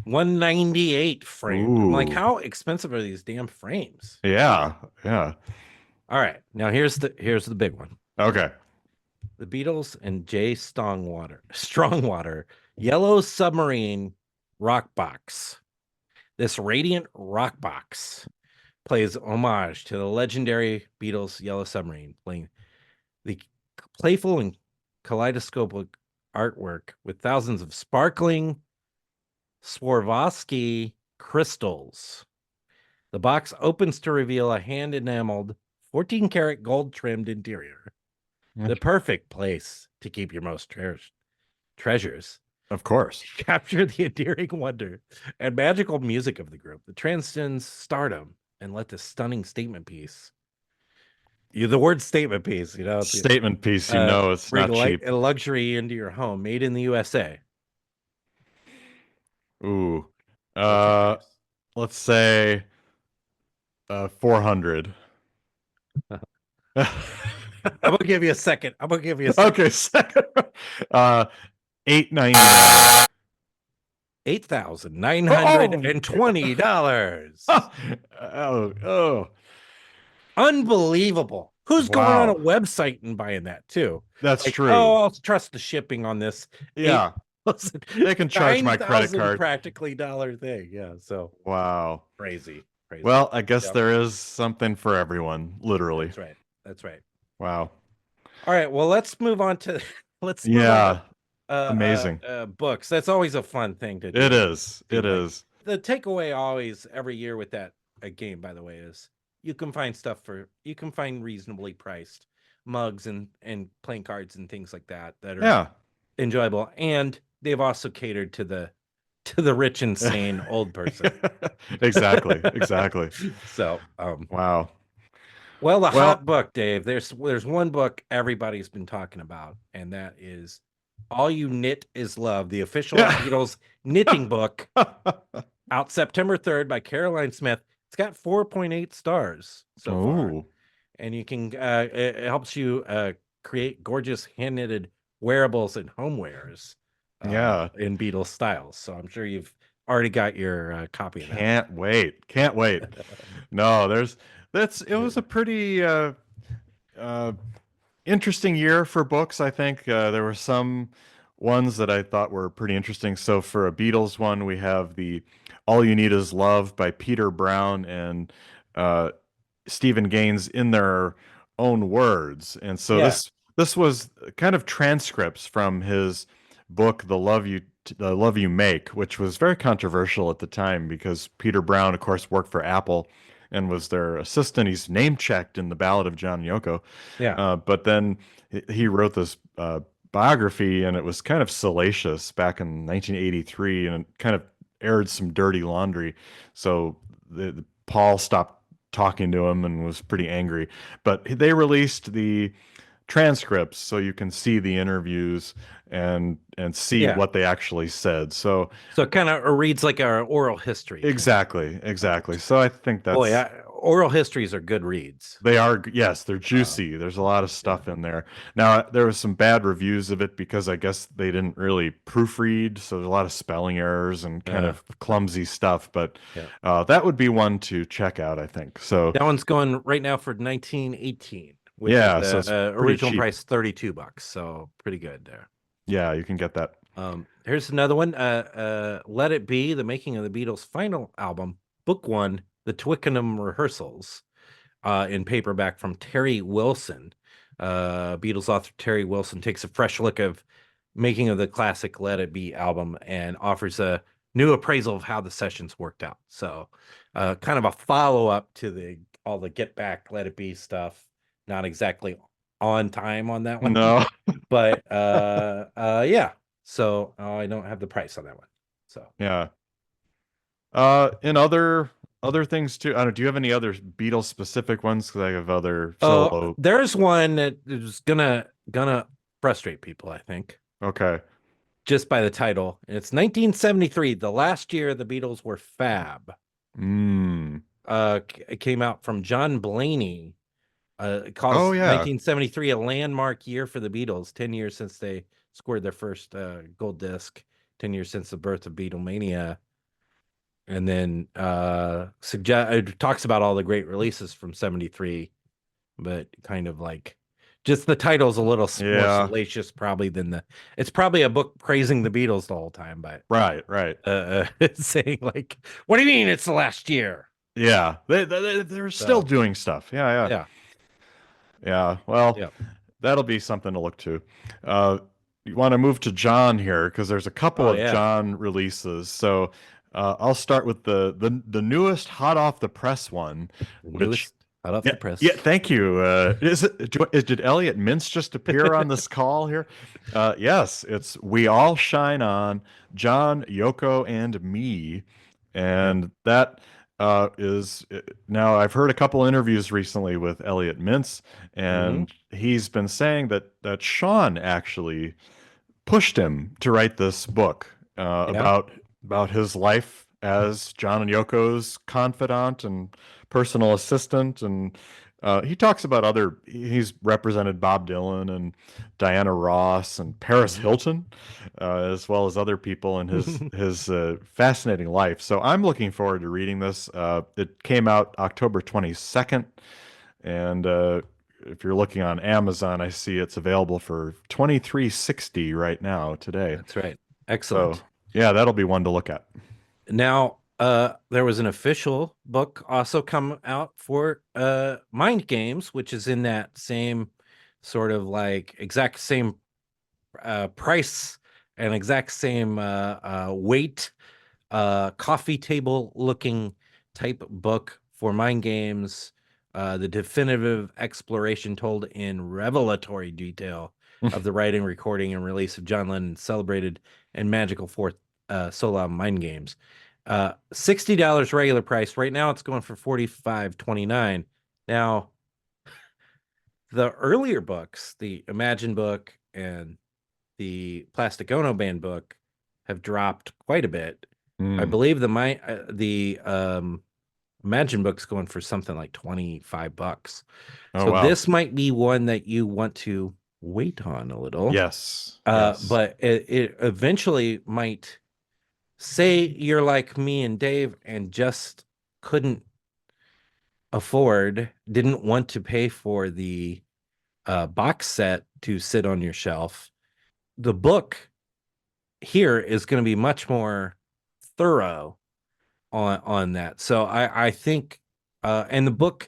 198 framed. I'm like, Ooh. how expensive are these damn frames? Yeah. Yeah. All right. Now here's the big one. Okay. The Beatles and Jay Strongwater Yellow Submarine rock box. This radiant rock box plays homage to the legendary Beatles Yellow Submarine, playing the playful and kaleidoscopic artwork with thousands of sparkling Swarovski crystals. The box opens to reveal a hand enameled 14 karat gold trimmed interior. The perfect place to keep your most treasures. Of course. Capture the endearing wonder and magical music of the group that transcends stardom and let this stunning statement piece. The word statement piece, Statement piece, it's bring not cheap. a luxury into your home, made in the USA. Ooh. Let's say 400. I'm gonna give you a second. Okay, second. $8.99. $8,920. Oh. Unbelievable. Who's going on a Wow. website and buying that too? That's Like, true. Oh, I'll trust the shipping on this. Yeah. They can charge my credit card. Practically dollar thing. Yeah. So Wow. crazy. Well, I guess Yep. there is something for everyone, literally. That's right. Wow. All right. Well, let's move on to amazing. Books. That's always a fun thing to do. It is. It is. The takeaway always every year with that game, by the way, is you can find reasonably priced mugs and playing cards and things like that are enjoyable, and they've also catered to the rich and sane old person. Exactly. So wow. Well, the hot book, Dave, there's one book everybody's been talking about, and that is All You Knit Is Love, the official Beatles knitting book, out September 3rd by Caroline Smith. It's got 4.8 stars so far, Oh, and you can it helps you create gorgeous hand knitted wearables and homewares yeah. in Beatles styles. So I'm sure you've already got your copy of that. Can't wait. Can't wait. No, it was a pretty uh interesting year for books, I think. There were some ones that I thought were pretty interesting. So for a Beatles one, we have the All You Need Is Love by Peter Brown and uh, Stephen Gaines in their own words. And so Yeah, this was kind of transcripts from his book, The Love You Make, which was very controversial at the time because Peter Brown, of course, worked for Apple and was their assistant. He's name checked in the Ballad of John and Yoko. yeah, But then he wrote this biography, and it was kind of salacious back in 1983, and it kind of aired some dirty laundry. So Paul stopped talking to him and was pretty angry. But they released the transcripts so you can see the interviews and see yeah. what they actually said. So So it kind of reads like a oral history kind of. exactly, exactly. So I think Boy, that's oral histories are good reads. they are, yes, they're Uh, juicy. There's a lot of yeah, stuff in there. Now, there was some bad reviews of it because I guess they didn't really proofread, so there's a lot of spelling errors and kind uh, of clumsy stuff, but yeah. that would be one to check out, I think. So, That one's going right now for 1918, which is yeah, so the it's pretty original cheap. price $32. So pretty good there. Yeah, you can get that. Here's another one. Let It Be, the making of the Beatles' final album, book one, the Twickenham Rehearsals, in paperback from Terry Wilson. Beatles author Terry Wilson takes a fresh look of making of the classic Let It Be album and offers a new appraisal of how the sessions worked out. So, kind of a follow up to the all the Get Back, Let It Be stuff. Not exactly on time on that one, No, but yeah. So I don't have the price on that one. So yeah. In other things too. I don't. Do you have any other Beatles specific ones? Because I have other oh, solo. there's one that is gonna frustrate people, I think, Okay. just by the title. And it's 1973, the last year the Beatles were fab. Mm. It came out from John Blaney. It Oh calls yeah. 1973 a landmark year for the Beatles. 10 years since they scored their first gold disc. 10 years since the birth of Beatlemania. And then it talks about all the great releases from 73, but kind of like just the title's a little more Yeah. salacious probably than it's probably a book praising the Beatles the whole time, but Right. Right. saying like, what do you mean it's the last year? Yeah. They're still So doing stuff. Yeah. Yeah. yeah, Yeah. Well, yeah. that'll be something to look to. Uh, you want to move to John here because there's a couple Oh of yeah. John releases. So I'll start with the newest hot off the press one, The which newest hot off yeah, the yeah, press. thank you. Did Elliot Mintz just appear on this call here? Yes, it's We All Shine On, John, Yoko, and Me. Yeah. And that is now I've heard a couple interviews recently with Elliot Mintz, Hmm. and he's been saying that Sean actually pushed him to write this book Yeah. about his life as John and Yoko's confidant and personal assistant, and he talks about other. He's represented Bob Dylan and Diana Ross and Paris Hmm. Hilton, as well as other people in his fascinating life. So I'm looking forward to reading this. It came out October 22nd, and if you're looking on Amazon, I see it's available for 23.60 right now today. That's right. So Excellent. yeah, that'll be one to look at. Now, there was an official book also come out for Mind Games, which is in that same sort of like exact same price and exact same weight, coffee table looking type book for Mind Games. The definitive exploration told in revelatory detail of the writing, recording, and release of John Lennon's celebrated and magical fourth solo album, Mind Games. $60 regular price. Right now it's going for $45.29. Now, the earlier books, the Imagine book and the Plastic Ono Band book, have dropped quite a bit. I Mm. believe the Imagine books going for something like $25. Oh So wow. this might be one that you want to wait on a little. Yes. Yes. But it eventually might, say you're like me and Dave and just couldn't didn't want to pay for the box set to sit on your shelf. The book here is going to be much more thorough on that. So I think and the book,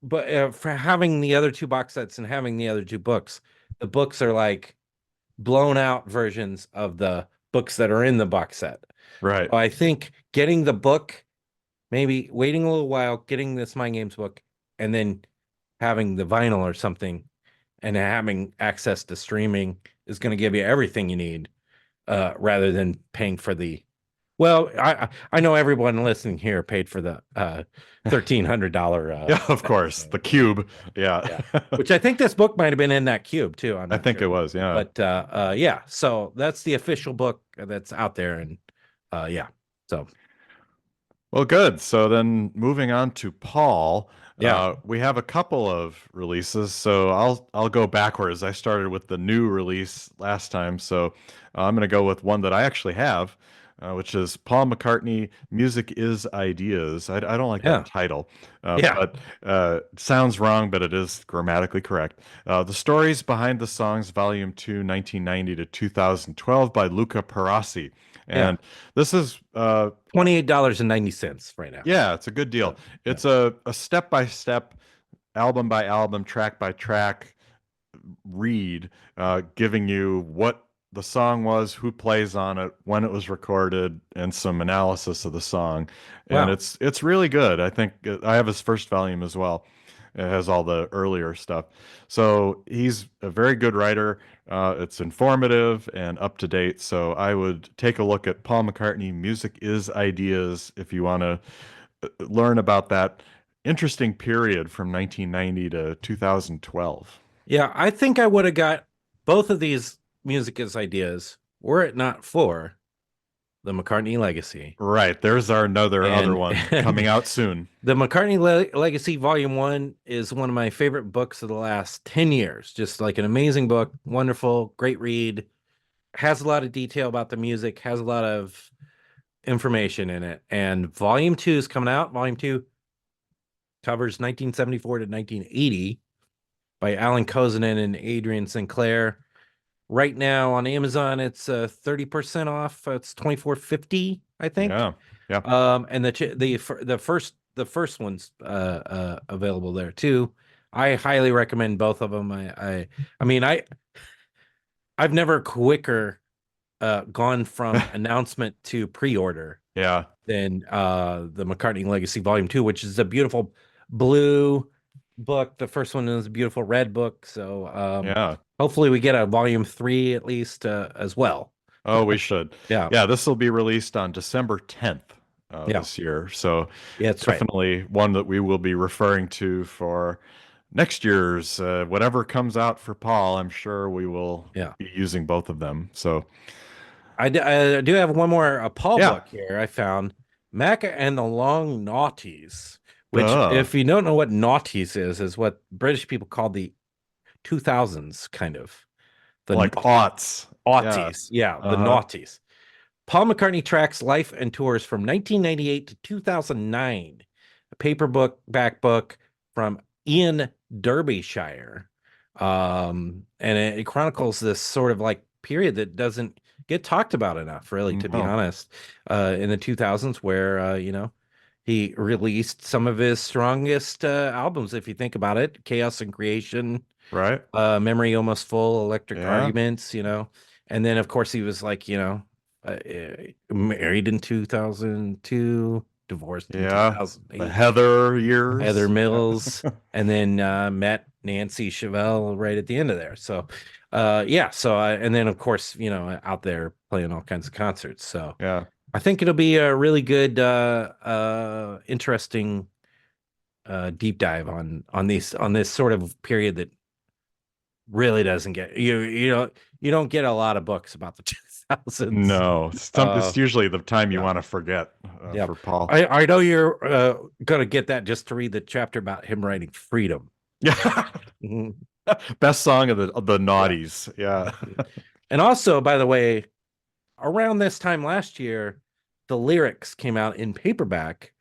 but for having the other two box sets and having the other two books, the books are like blown out versions of the books that are in the box set. Right. So I think getting the book, maybe waiting a little while, getting this Mind Games book, and then having the vinyl or something, and having access to streaming is going to give you everything you need, rather than paying for the. Well, I know everyone listening here paid for the $1,300 Yeah, of set, course. so, The cube. Yeah. yeah, which I think this book might have been in that cube too. I'm I not think sure, it was, yeah. but yeah. So that's the official book that's out there, and yeah. So Well, good. So then moving on to Paul, yeah, we have a couple of releases. So I'll go backwards. I started with the new release last time, so I'm going to go with one that I actually have, which is Paul McCartney, Music is Ideas. I don't like that yeah, title, yeah, but it sounds wrong, but it is grammatically correct. The Stories Behind the Songs, Volume 2, 1990 to 2012 by Luca Perassi. yeah. And this is $28.90 right now. yeah, it's a good Yeah, deal. yeah. It's a step by step, album by album, track by track read, giving you what the song was, who plays on it, when it was recorded, and some analysis of the song. And Wow. it's really good. I think I have his first volume as well. It has all the earlier stuff. So he's a very good writer. It's informative and up to date. So I would take a look at Paul McCartney, Music is Ideas, if you want to learn about that interesting period from 1990 to 2012. Yeah, I think I would have got both of these music as ideas were it not for the McCartney legacy. Right. There's our another other And one coming and out soon. the McCartney Legacy Volume 1 is one of my favorite books of the last 10 years. Just like an amazing book, wonderful, great read, has a lot of detail about the music, has a lot of information in it. And Volume 2 is coming out. Volume 2 covers 1974 to 1980 by Alan Kozinen and Adrian Sinclair. Right now on Amazon, it's 30% off. It's 24.50, I think. Yeah. Yeah. And the first one's available there too. I highly recommend both of them. I mean, I've never quicker gone from announcement to pre-order Yeah. than the McCartney Legacy Volume 2, which is a beautiful blue book. The first one is a beautiful red book. So Yeah. hopefully we get a Volume 3 at least as well. Oh, we should. Yeah. Yeah, this will be released on December 10th Yeah. this year. So Yeah, that's right. definitely one that we will be referring to for next year's whatever comes out for Paul. I'm sure we will Yeah. be using both of them. So I do have one more Paul yeah. book here. I found Mac and the Long Naughties, which, Uh, if you don't know what naughties is what British people call the 2000s, kind of the like aughts. Yeah. naughties. Yeah, the Uh-huh. naughties. Paul McCartney tracks life and tours from 1998 to 2009. A back book from Ian Derbyshire. And it chronicles this sort of like period that doesn't get talked about enough, really, to be No. honest, in the 2000s, where, he released some of his strongest albums, if you think about it: Chaos and Creation, Right? Memory Almost Full, Electric Yeah. Arguments, and then of course he was like, married in 2002, divorced in Yeah. The 2008, Heather Heather years. Yeah. Mills, and then met Nancy Chevelle right at the end of there. So yeah, so and then of course, out there playing all kinds of concerts. So Yeah. I think it'll be a really good interesting deep dive on this sort of period that really doesn't get you don't get a lot of books about the 2000s. No, Uh, it's usually the time you yeah, want to forget yeah. for Paul. I know you're gonna get that just to read the chapter about him writing Freedom. Yeah. Mhm. Best song of the Yeah. noughties. Yeah. And also, by the way, around this time last year, the lyrics came out in paperback,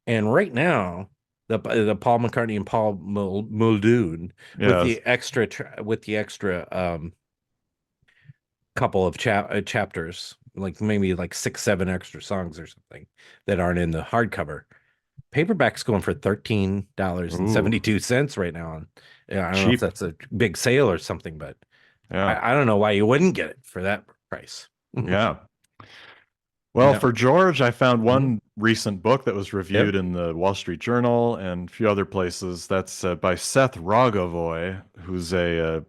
and right now, the Paul McCartney and Paul Muldoon Yes. with the extra couple of chapters, like maybe like 6, 7 extra songs or something that aren't in the hardcover. Paperback's going for Ooh, $13.72 right now. And yeah, I don't know if cheap. that's a big sale or something, but Yeah. I don't know why you wouldn't get it for that price. Yeah. Well, Yeah. for George, I found Mhm. one recent book that was Yep. reviewed in the Wall Street Journal and a few other places. That's by Seth Rogovoy, who's a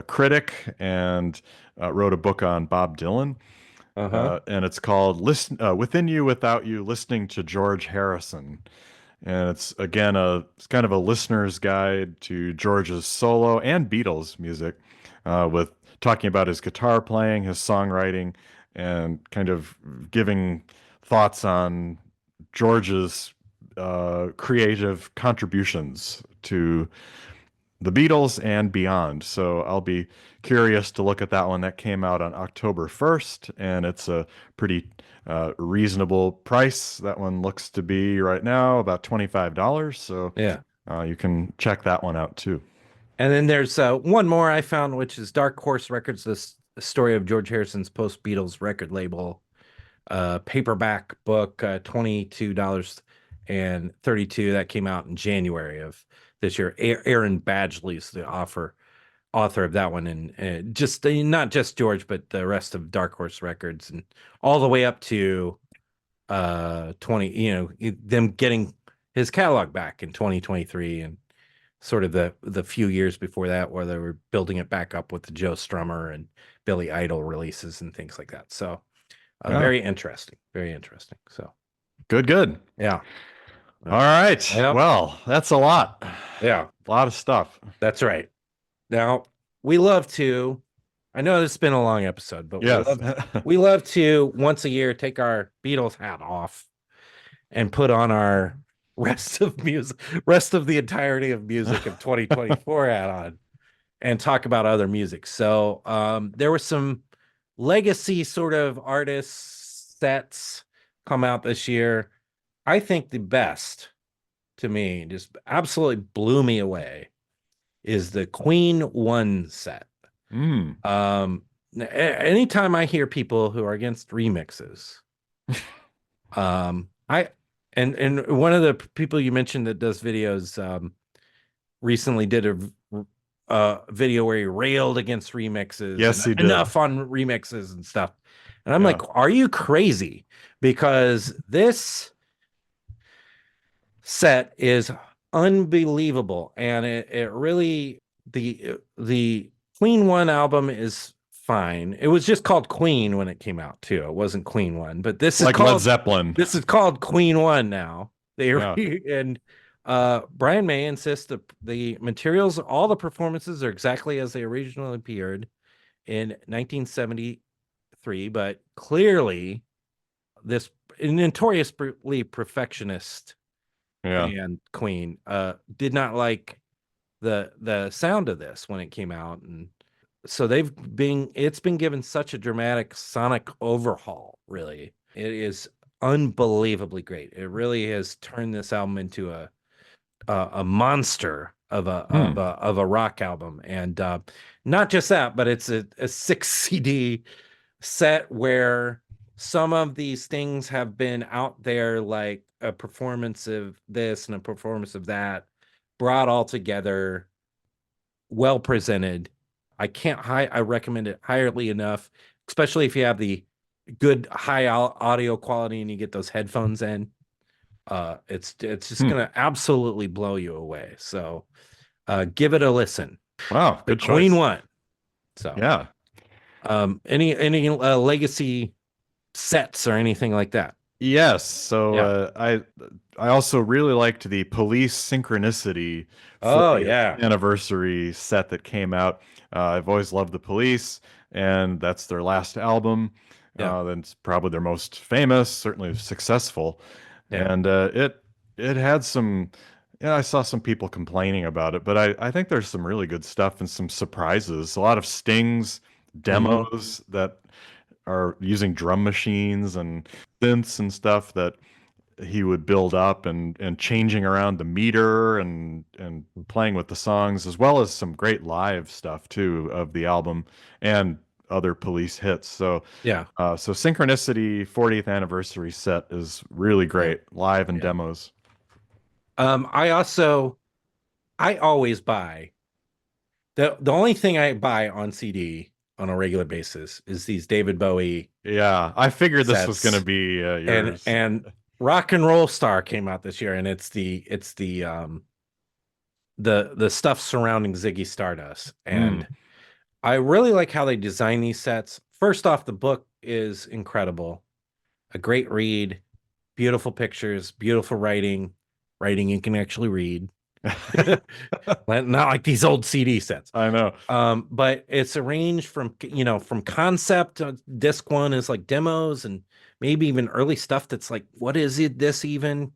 critic and wrote a book on Bob Dylan. Uh-huh. And it's called "Listen Within You, Without You: Listening to George Harrison." And it's kind of a listener's guide to George's solo and Beatles music, with talking about his guitar playing, his songwriting, and kind of giving thoughts on George's creative contributions to the Beatles and beyond. So I'll be curious to look at that one. That came out on October 1st, and it's a pretty reasonable price. That one looks to be right now about $25. So Yeah. you can check that one out too. And then there's one more I found, which is Dark Horse Records, this story of George Harrison's post Beatles record label, paperback book, $22.32. That came out in January of this year. Aaron Badgley's the author of that one, and just not just George, but the rest of Dark Horse Records, and all the way up to 20, them getting his catalog back in 2023, and sort of the few years before that where they were building it back up with the Joe Strummer and Billy Idol releases and things like that. So Yeah, very interesting, very interesting. So good, good. yeah, All yeah, right. yep, Well, that's a lot. yeah, A lot of stuff. that's right. Now we love to. I know this has been a long episode, but Yes. we love to once a year take our Beatles hat off and put on our rest of the entirety of music of 2024 hat on and talk about other music. So there were some legacy sort of artist sets come out this year. I think the best to me, just absolutely blew me away, is the Queen One set. Mm. Um, Anytime I hear people who are against remixes, I and one of the people you mentioned that does videos recently did a video where he railed against remixes and Yes, he did. enough on remixes and stuff. And I'm like, Yeah. are you crazy? Because this set is unbelievable, and it really the Queen One album is fine. It was just called Queen when it came out too. It wasn't Queen One, but Like Led Zeppelin. this is called Queen One now. They Yeah. and Brian May insists the materials, all the performances are exactly as they originally appeared in 1973, but clearly this notoriously perfectionist Yeah. band Queen did not like the sound of this when it came out, and so it's been given such a dramatic sonic overhaul. Really, it is unbelievably great. It really has turned this album into a monster Hmm. of a rock album, and not just that, but it's a 6 CD set where some of these things have been out there, like a performance of this and a performance of that, brought all together, well presented. I recommend it highly enough, especially if you have the good high audio quality and you get those headphones in. It's just Hmm. gonna absolutely blow you away. So give it a listen. Wow, The good Queen choice. One. So Yeah. any legacy sets or anything like that? Yes, so Yeah. I also really liked the Police Synchronicity Oh 40th yeah. anniversary set that came out. I've always loved the Police, and that's their last album. Yeah. That's probably their most famous, certainly successful, Yeah. and it had some. Yeah, I saw some people complaining about it, but I think there's some really good stuff and some surprises. A lot of stings, Hmm. demos that are using drum machines and synths and stuff that he would build up and changing around the meter and playing with the songs as well as some great live stuff too of the album and other Police hits. So Yeah. so Synchronicity 40th anniversary set is really Yeah. great live and Yeah. demos. I also I always buy the only thing I buy on CD on a regular basis is these David Bowie Yeah, I figured this was going to sets, be and yours. Rock and Roll Star came out this year, and it's the stuff surrounding Ziggy Stardust, Hmm. and I really like how they design these sets. First off, the book is incredible, a great read, beautiful pictures, beautiful writing you can actually read. Not like these old CD sets. I know. But it's arranged from from concept. Disc one is like demos and maybe even early stuff that's like, what is it this even?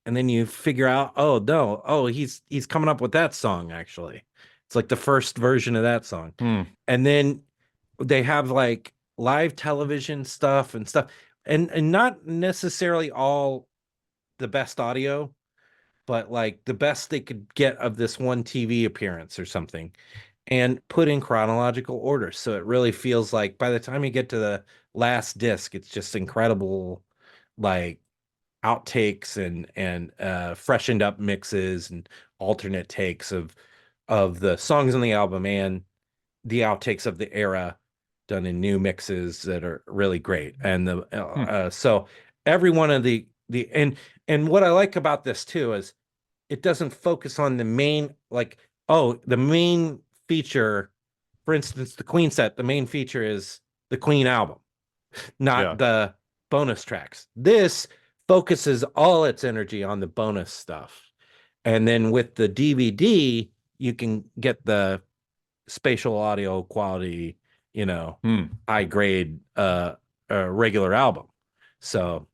And then you figure out, oh no, oh he's coming up with that song actually. It's like the first version of that song. Hmm. And then they have like live television stuff and stuff, and not necessarily all the best audio, but like the best they could get of this one TV appearance or something, and put in chronological order. So it really feels like by the time you get to the last disc, it's just incredible, like outtakes and freshened up mixes and alternate takes of the songs on the album and the outtakes of the era done in new mixes that are really great. And the Hmm. so every one of the and what I like about this too is it doesn't focus on the main, like, oh, the main feature, for instance, the Queen set, the main feature is the Queen album, not Yeah. the bonus tracks. This focuses all its energy on the bonus stuff. And then with the DVD, you can get the spatial audio quality, you know, Hmm. high grade regular album. So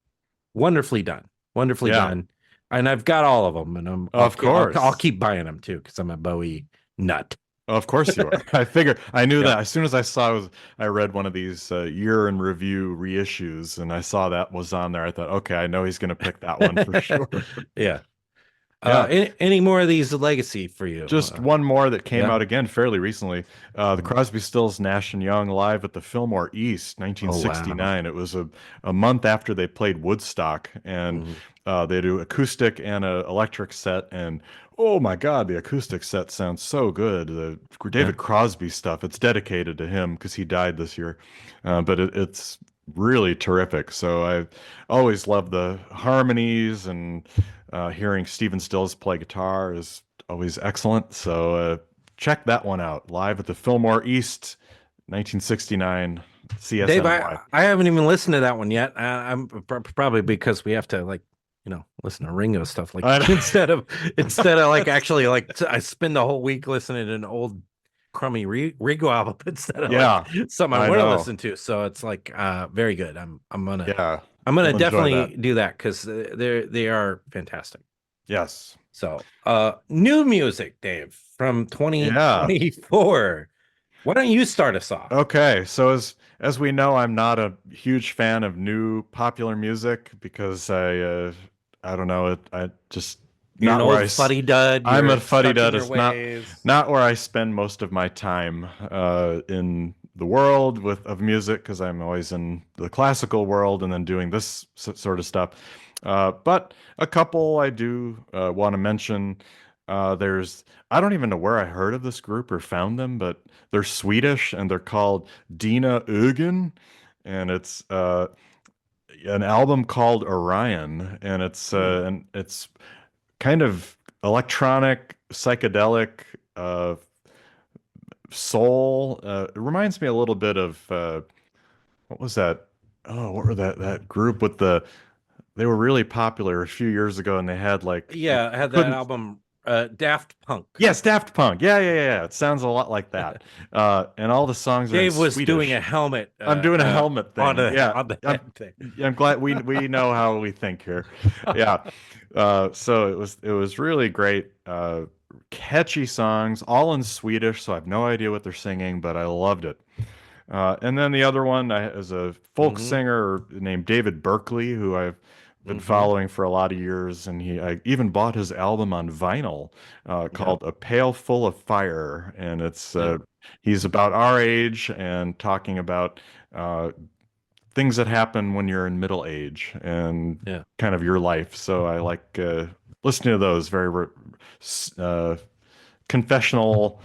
wonderfully done, wonderfully Yeah. done. And I've got all of them, and Of I'll course. keep buying them too because I'm a Bowie nut. Of course you are. I figure I knew Yeah, that as soon as I read one of these year in review reissues and I saw that was on there. I thought, okay, I know he's going to pick that one for sure. yeah. Yeah. Any more of these legacy for you? Just one more that came Yeah. out again fairly recently. The Crosby, Stills, Nash and Young live at the Fillmore East, Oh wow. 1969. It was a month after they played Woodstock, and Mhm. they do acoustic and a electric set. And oh my God, the acoustic set sounds so good. The Yeah. David Crosby stuff. It's dedicated to him because he died this year, but it's really terrific. So I always love the harmonies and hearing Stephen Stills play guitar is always excellent. So check that one out live at the Fillmore East, 1969 Dave, CSNY. I haven't even listened to that one yet. I'm probably because we have to like listen to Ringo stuff like I know. instead of like actually like I spend the whole week listening to an old crummy Ringo album instead of like Yeah, something I I want to know. listen to. So it's like very good. Yeah, I'm gonna you'll enjoy that. definitely do that because they are fantastic. Yes. So new music, Dave, from Yeah. 2024. Why don't you start us off? Okay. So as we know, I'm not a huge fan of new popular music because I don't know, I just You're an not where old fuddy dud. I'm a You're fuddy stuck in dud. your It's not ways. not where I spend most of my time in the world with of music because I'm always in the classical world and then doing this sort of stuff. But a couple I do want to mention. There's I don't even know where I heard of this group or found them, but they're Swedish and they're called Dina Ögen, and it's an album called Orion, Hmm. and it's kind of electronic, psychedelic, soul. It reminds me a little bit of what was that? Oh, what were that group with the they were really popular a few years ago, and they had like Yeah, I you had that couldn't. album, Daft Punk. Yes, Daft Punk. Yeah. It sounds a lot like that. And all the songs are in Dave was doing a Swedish. helmet I'm doing a helmet on thing. Yeah, the I'm head thing. I'm glad we know how we think here. Yeah. So it was really great. Catchy songs, all in Swedish, so I have no idea what they're singing, but I loved it. And then the other one is a folk Hmm. singer named David Berkeley, who I've been Hmm. following for a lot of years, and I even bought his album on vinyl Yeah, called "A Pail Full of Fire," and it's yeah, he's about our age and talking about uh, things that happen when you're in middle age and yeah. kind of your life. So I like listening to those uh, confessional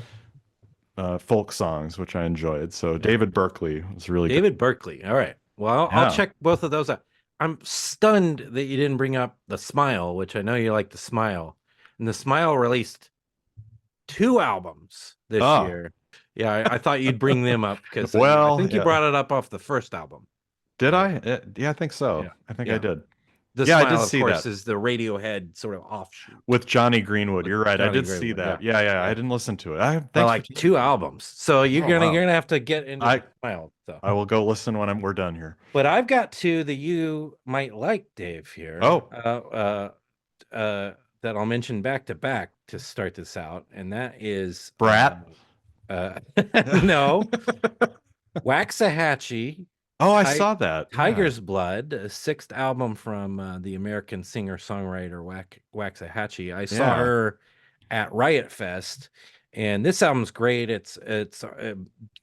folk songs, which I enjoyed. So Yeah. David Berkeley was really good. David Berkeley. All right. Well, I'll Yeah. check both of those out. I'm stunned that you didn't bring up The Smile, which I know you like The Smile. And The Smile released two albums this Oh, year. Yeah, I thought you'd bring them up because I well, think you yeah. brought it up off the first album. Did Uh, I? Yeah, I think so. yeah, I think I yeah. did. The Yeah, I did Smile, of see course, that is the Radiohead sort of offshoot with Johnny Greenwood. with You're right. I Johnny did see Greenwood. Yeah, that. Yeah. I yeah. didn't listen to it. But Thanks for like teasing two me. albums, so Oh, you're wow. gonna have to get into The I Smile. So, I will go listen when we're done here. but I've got two that you might like, Dave. Here, Oh, that I'll mention back to back to start this out, and that is Brat. uh, no, Waxahachie, Oh, I Ti- saw that. Yeah. Tiger's Blood, a sixth album from the American singer-songwriter Waxahachie. I saw Yeah. her at Riot Fest, and this album's great. It's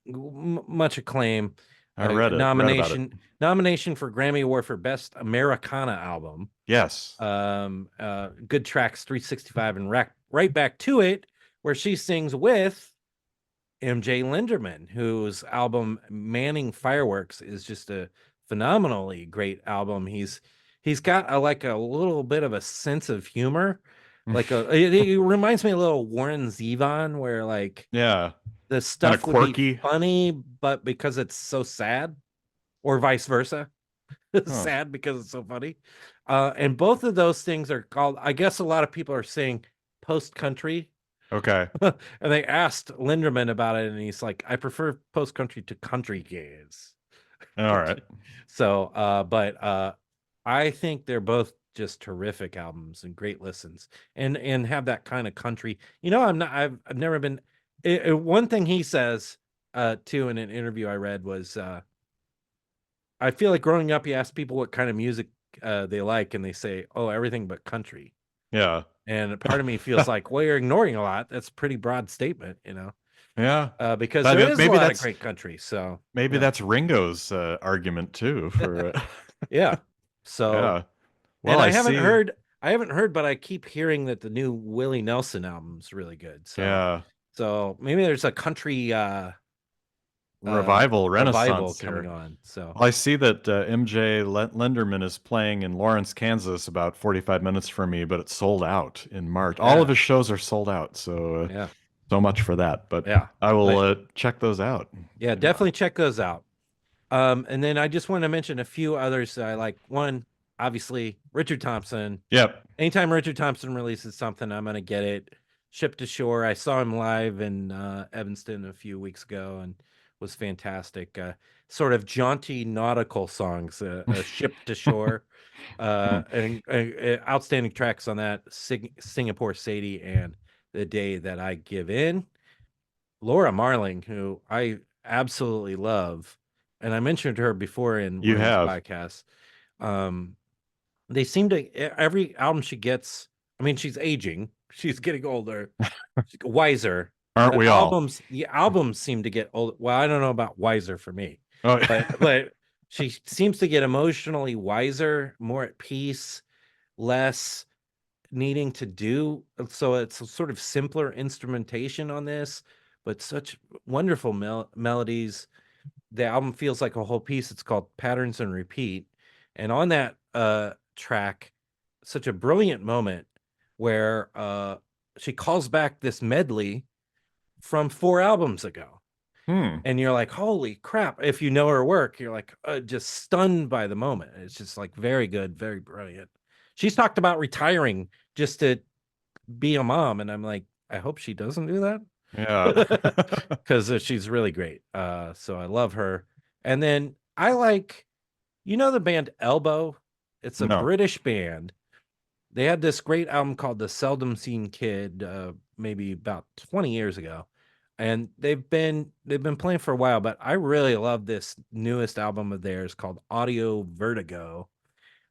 much acclaim. I read about it. Nomination for Grammy Award for Best Americana Album. Yes. Good tracks, 365, and right back to it, where she sings with MJ Linderman, whose album Manning Fireworks is just a phenomenally great album. He's got like a little bit of a sense of humor, it reminds me a little Warren Zevon, where like Yeah. the Kind of stuff would be quirky. funny, but because it's so sad, or vice versa, Huh. sad because it's so funny. And both of those things are called, I guess a lot of people are saying post country. Okay. And they asked Linderman about it, and he's like, I prefer post country to country gaze. All right. So, but I think they're both just terrific albums and great listens, and have that kind of country. I've never been. One thing he says, too, in an interview I read was, I feel like growing up, you ask people what kind of music they like, and they say, "Oh, everything but country." Yeah. And part of me feels like, well, you're ignoring a lot. That's a pretty broad statement, Yeah. because there But is a lot of great country. So, maybe that's Ringo's argument too for yeah. So, yeah. Well, and I see. I haven't heard, but I keep hearing that the new Willie Nelson album's really good. Yeah. So maybe there's a country Revival revival Renaissance coming here. on. So, Well, I see that MJ Lenderman is playing in Lawrence, Kansas, about 45 minutes from me, but it's sold out in March. All of yeah, his shows are sold out, so yeah, so much for that. But yeah. I will But check those out. yeah, Yeah. definitely check those out. And then I just want to mention a few others that I like. One, obviously, Richard Thompson. Yep. Anytime Richard Thompson releases something, I'm gonna get it shipped to shore. I saw him live in Evanston a few weeks ago, and was fantastic. Sort of jaunty nautical songs, shipped to shore, and outstanding tracks on that. Singapore Sadie and The Day That I Give In. Laura Marling, who I absolutely love, and I mentioned her before in You one of these have. podcasts. Um, they seem to, every album she gets, I mean, she's aging, she's getting older, she's wiser, Aren't but we all? the albums seem to get old. Well, I don't know about wiser for me, Oh, but she seems to get emotionally wiser, more at peace, less needing to do. So it's a sort of simpler instrumentation on this, but such wonderful melodies. The album feels like a whole piece. It's called Patterns and Repeat. And on that track, such a brilliant moment where she calls back this medley from 4 albums ago. Hmm. And you're like, holy crap. If you know her work, you're like just stunned by the moment. It's just like very good, very brilliant. She's talked about retiring just to be a mom, and I'm like, I hope she doesn't do Yeah. that because she's really great. So I love her. And then I like, the band Elbow. It's a No. British band. They had this great album called The Seldom Seen Kid, maybe about 20 years ago. And they've been playing for a while, but I really love this newest album of theirs called Audio Vertigo.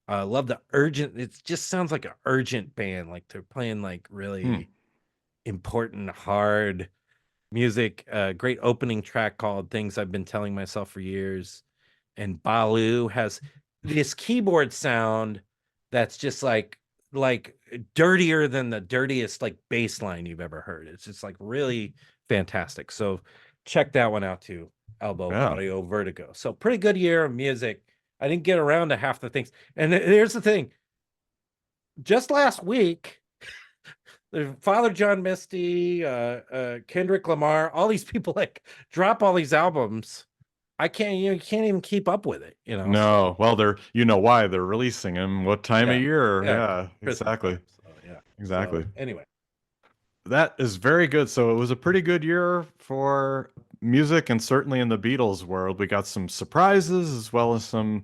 I love the urgent, it just sounds like an urgent band, like they're playing like Hmm. really important, hard music. Great opening track called Things I've Been Telling Myself for Years. And Balu has this keyboard sound that's just like dirtier than the dirtiest like bass line you've ever heard. It's just like really fantastic. So check that one out too. Elbow Yeah. Audio Vertigo. So pretty good year of music. I didn't get around to half the things. And here's the thing. Just last week, Father John Misty, Kendrick Lamar, all these people like drop all these albums. I can't, you can't even keep up with it, So No. Well, they're you know why they're releasing him. What time of yeah, year? yeah, Yeah. Christmas Exactly. time. So yeah. Exactly. So anyway, That is very good. So it was a pretty good year for music, and certainly in the Beatles world, we got some surprises as well as some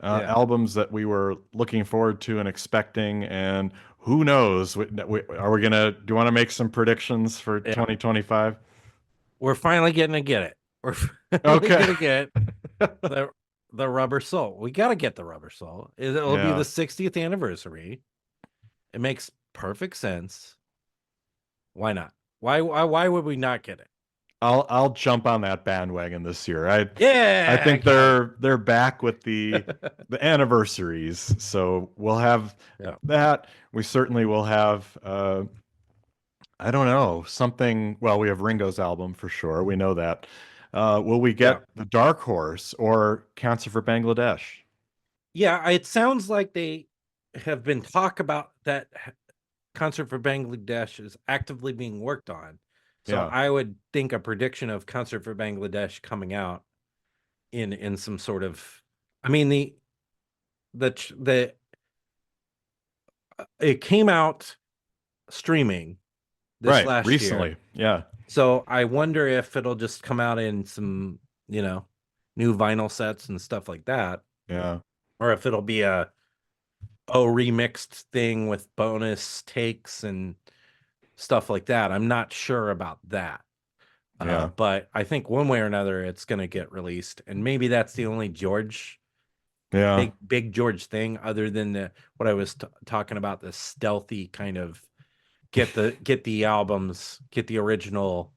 yeah, albums that we were looking forward to and expecting. And who knows? Are we gonna? Do you want to make some predictions for yeah. 2025? We're finally getting to get it. We're finally Okay. gonna get the the Rubber Soul. We got to get the Rubber Soul. It'll be Yeah. the 60th anniversary. It makes perfect sense. Why not? Why would we not get it? I'll jump on that bandwagon this year. I Yeah, I think can't wait. they're back with the anniversaries. So we'll have Yeah, that. We certainly will have I don't know, something. Well, we have Ringo's album for sure. We know that. Will we yeah, get the Dark Horse or Cancer for Bangladesh? yeah. It sounds like they have been talk about that concert for Bangladesh is actively being worked on. So Yeah. I would think a prediction of concert for Bangladesh coming out in some sort of. I mean the it came out streaming this Right. last year. Recently. Yeah. So I wonder if it'll just come out in some, new vinyl sets and stuff like that, Yeah. or if it'll be a remixed thing with bonus takes and stuff like that. I'm not sure about that. Yeah. But I think one way or another it's going to get released, and maybe that's the only George Yeah. big George thing, other than what I was talking about, the stealthy kind of get the albums, get the original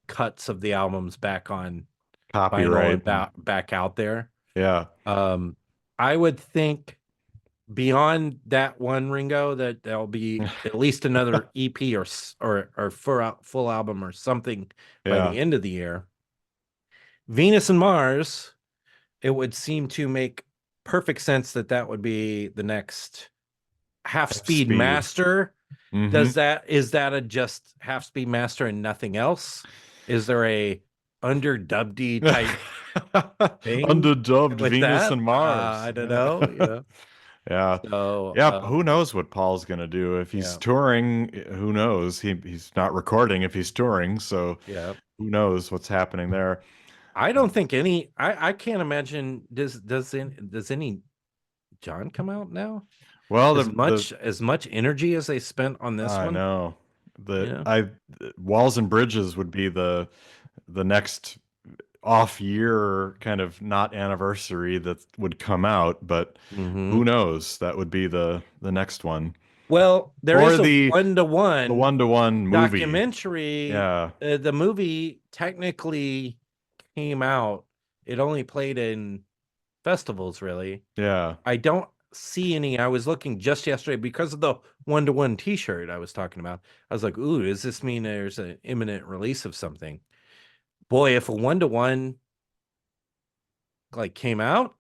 cuts of the albums back on vinyl Copyright. and back out there. Yeah. Um, I would think beyond that one Ringo that there'll be at least another EP or full album or something by Yeah. the end of the year. Venus and Mars, it would seem to make perfect sense that that would be the next half F speed speed. master. Mm-hmm. Is that a just half speed master and nothing else? Is there a underdubbed type thing Underdubbed with Venus that? and Mars. I don't Yeah. know. Yeah. So Yeah. Who knows what Paul's gonna do if he's yeah, touring? Who knows? He's not recording if he's touring, so yeah. who knows what's happening there? I don't think any. I can't imagine. Does any John come out now? Well, As much energy as they spent on this I one. know You the know. I Walls and Bridges would be the next off year kind of not anniversary that would come out, but Hmm. who knows? That would be the next one. Well, there Or is a the 1-to-1 one-to-one movie. documentary. Yeah. The movie technically came out. It only played in festivals, really. Yeah. I don't see any. I was looking just yesterday because of the 1-to-1 T-shirt I was talking about. I was like, "Ooh, does this mean there's an imminent release of something?" Boy, if a 1-to-1 like came out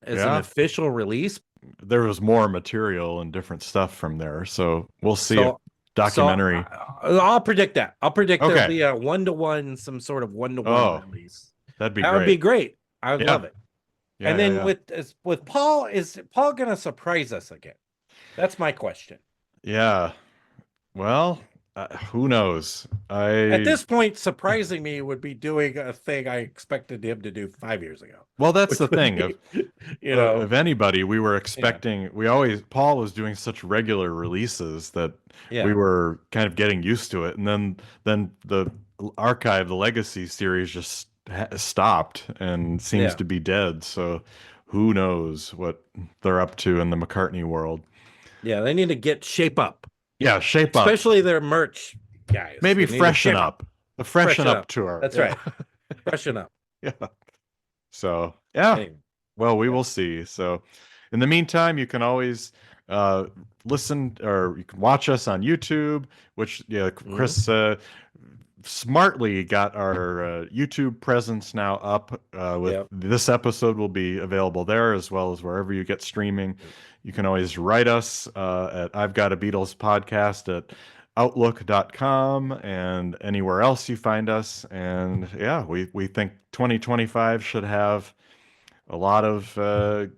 as an Yeah. official release, There was more material and different stuff from there, so we'll see if so So documentary. I'll predict that. I'll predict there'll Okay. be a 1-to-1, some sort of 1-to-1 Oh, release. that'd be That would be great. great. I would Yeah. love it. Yeah, And yeah, then yeah. with Paul, is Paul going to surprise us again? That's my question. Yeah. Well, who knows? At this point, surprising me would be doing a thing I expected him to do 5 years ago, Well, that's the which would thing be, you of know, anybody. We were yeah, expecting. Paul was doing such regular releases that we yeah, were kind of getting used to it, and then the archive, the Legacy series, just stopped and seems yeah, to be dead. So, who knows what they're up to in the McCartney world? yeah. They need to get shape up, Yeah, shape up. especially their merch guys. Maybe They need to freshen shape up, up. The freshen freshen up up. tour. That's Yeah. right, freshen up. Yeah. So, yeah. Anyway, Well, we yeah. will see. So, in the meantime, you can always uh, listen or you can watch us on YouTube, which, yeah, Mhm. Chris smartly got our YouTube presence now up. With Yeah. this episode will be available there as well as wherever you get streaming. You can always write us at I've Got a Beatles podcast at outlook.com and anywhere else you find us. And yeah, we think 2025 should have a lot of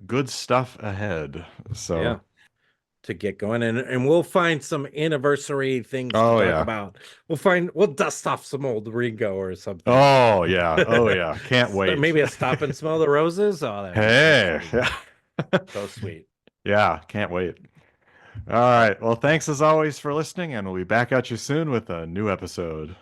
good stuff ahead. So, Yeah. To get going, and we'll find some anniversary things to oh talk yeah. about. We'll dust off some old Ringo or something. Oh yeah. Oh yeah. Can't So wait. maybe a stop and smell the roses. Oh, that'd be so Hey. sweet. So sweet. Yeah, can't wait. All All right. right. Well, thanks as always for listening, and we'll be back at you soon with a new episode.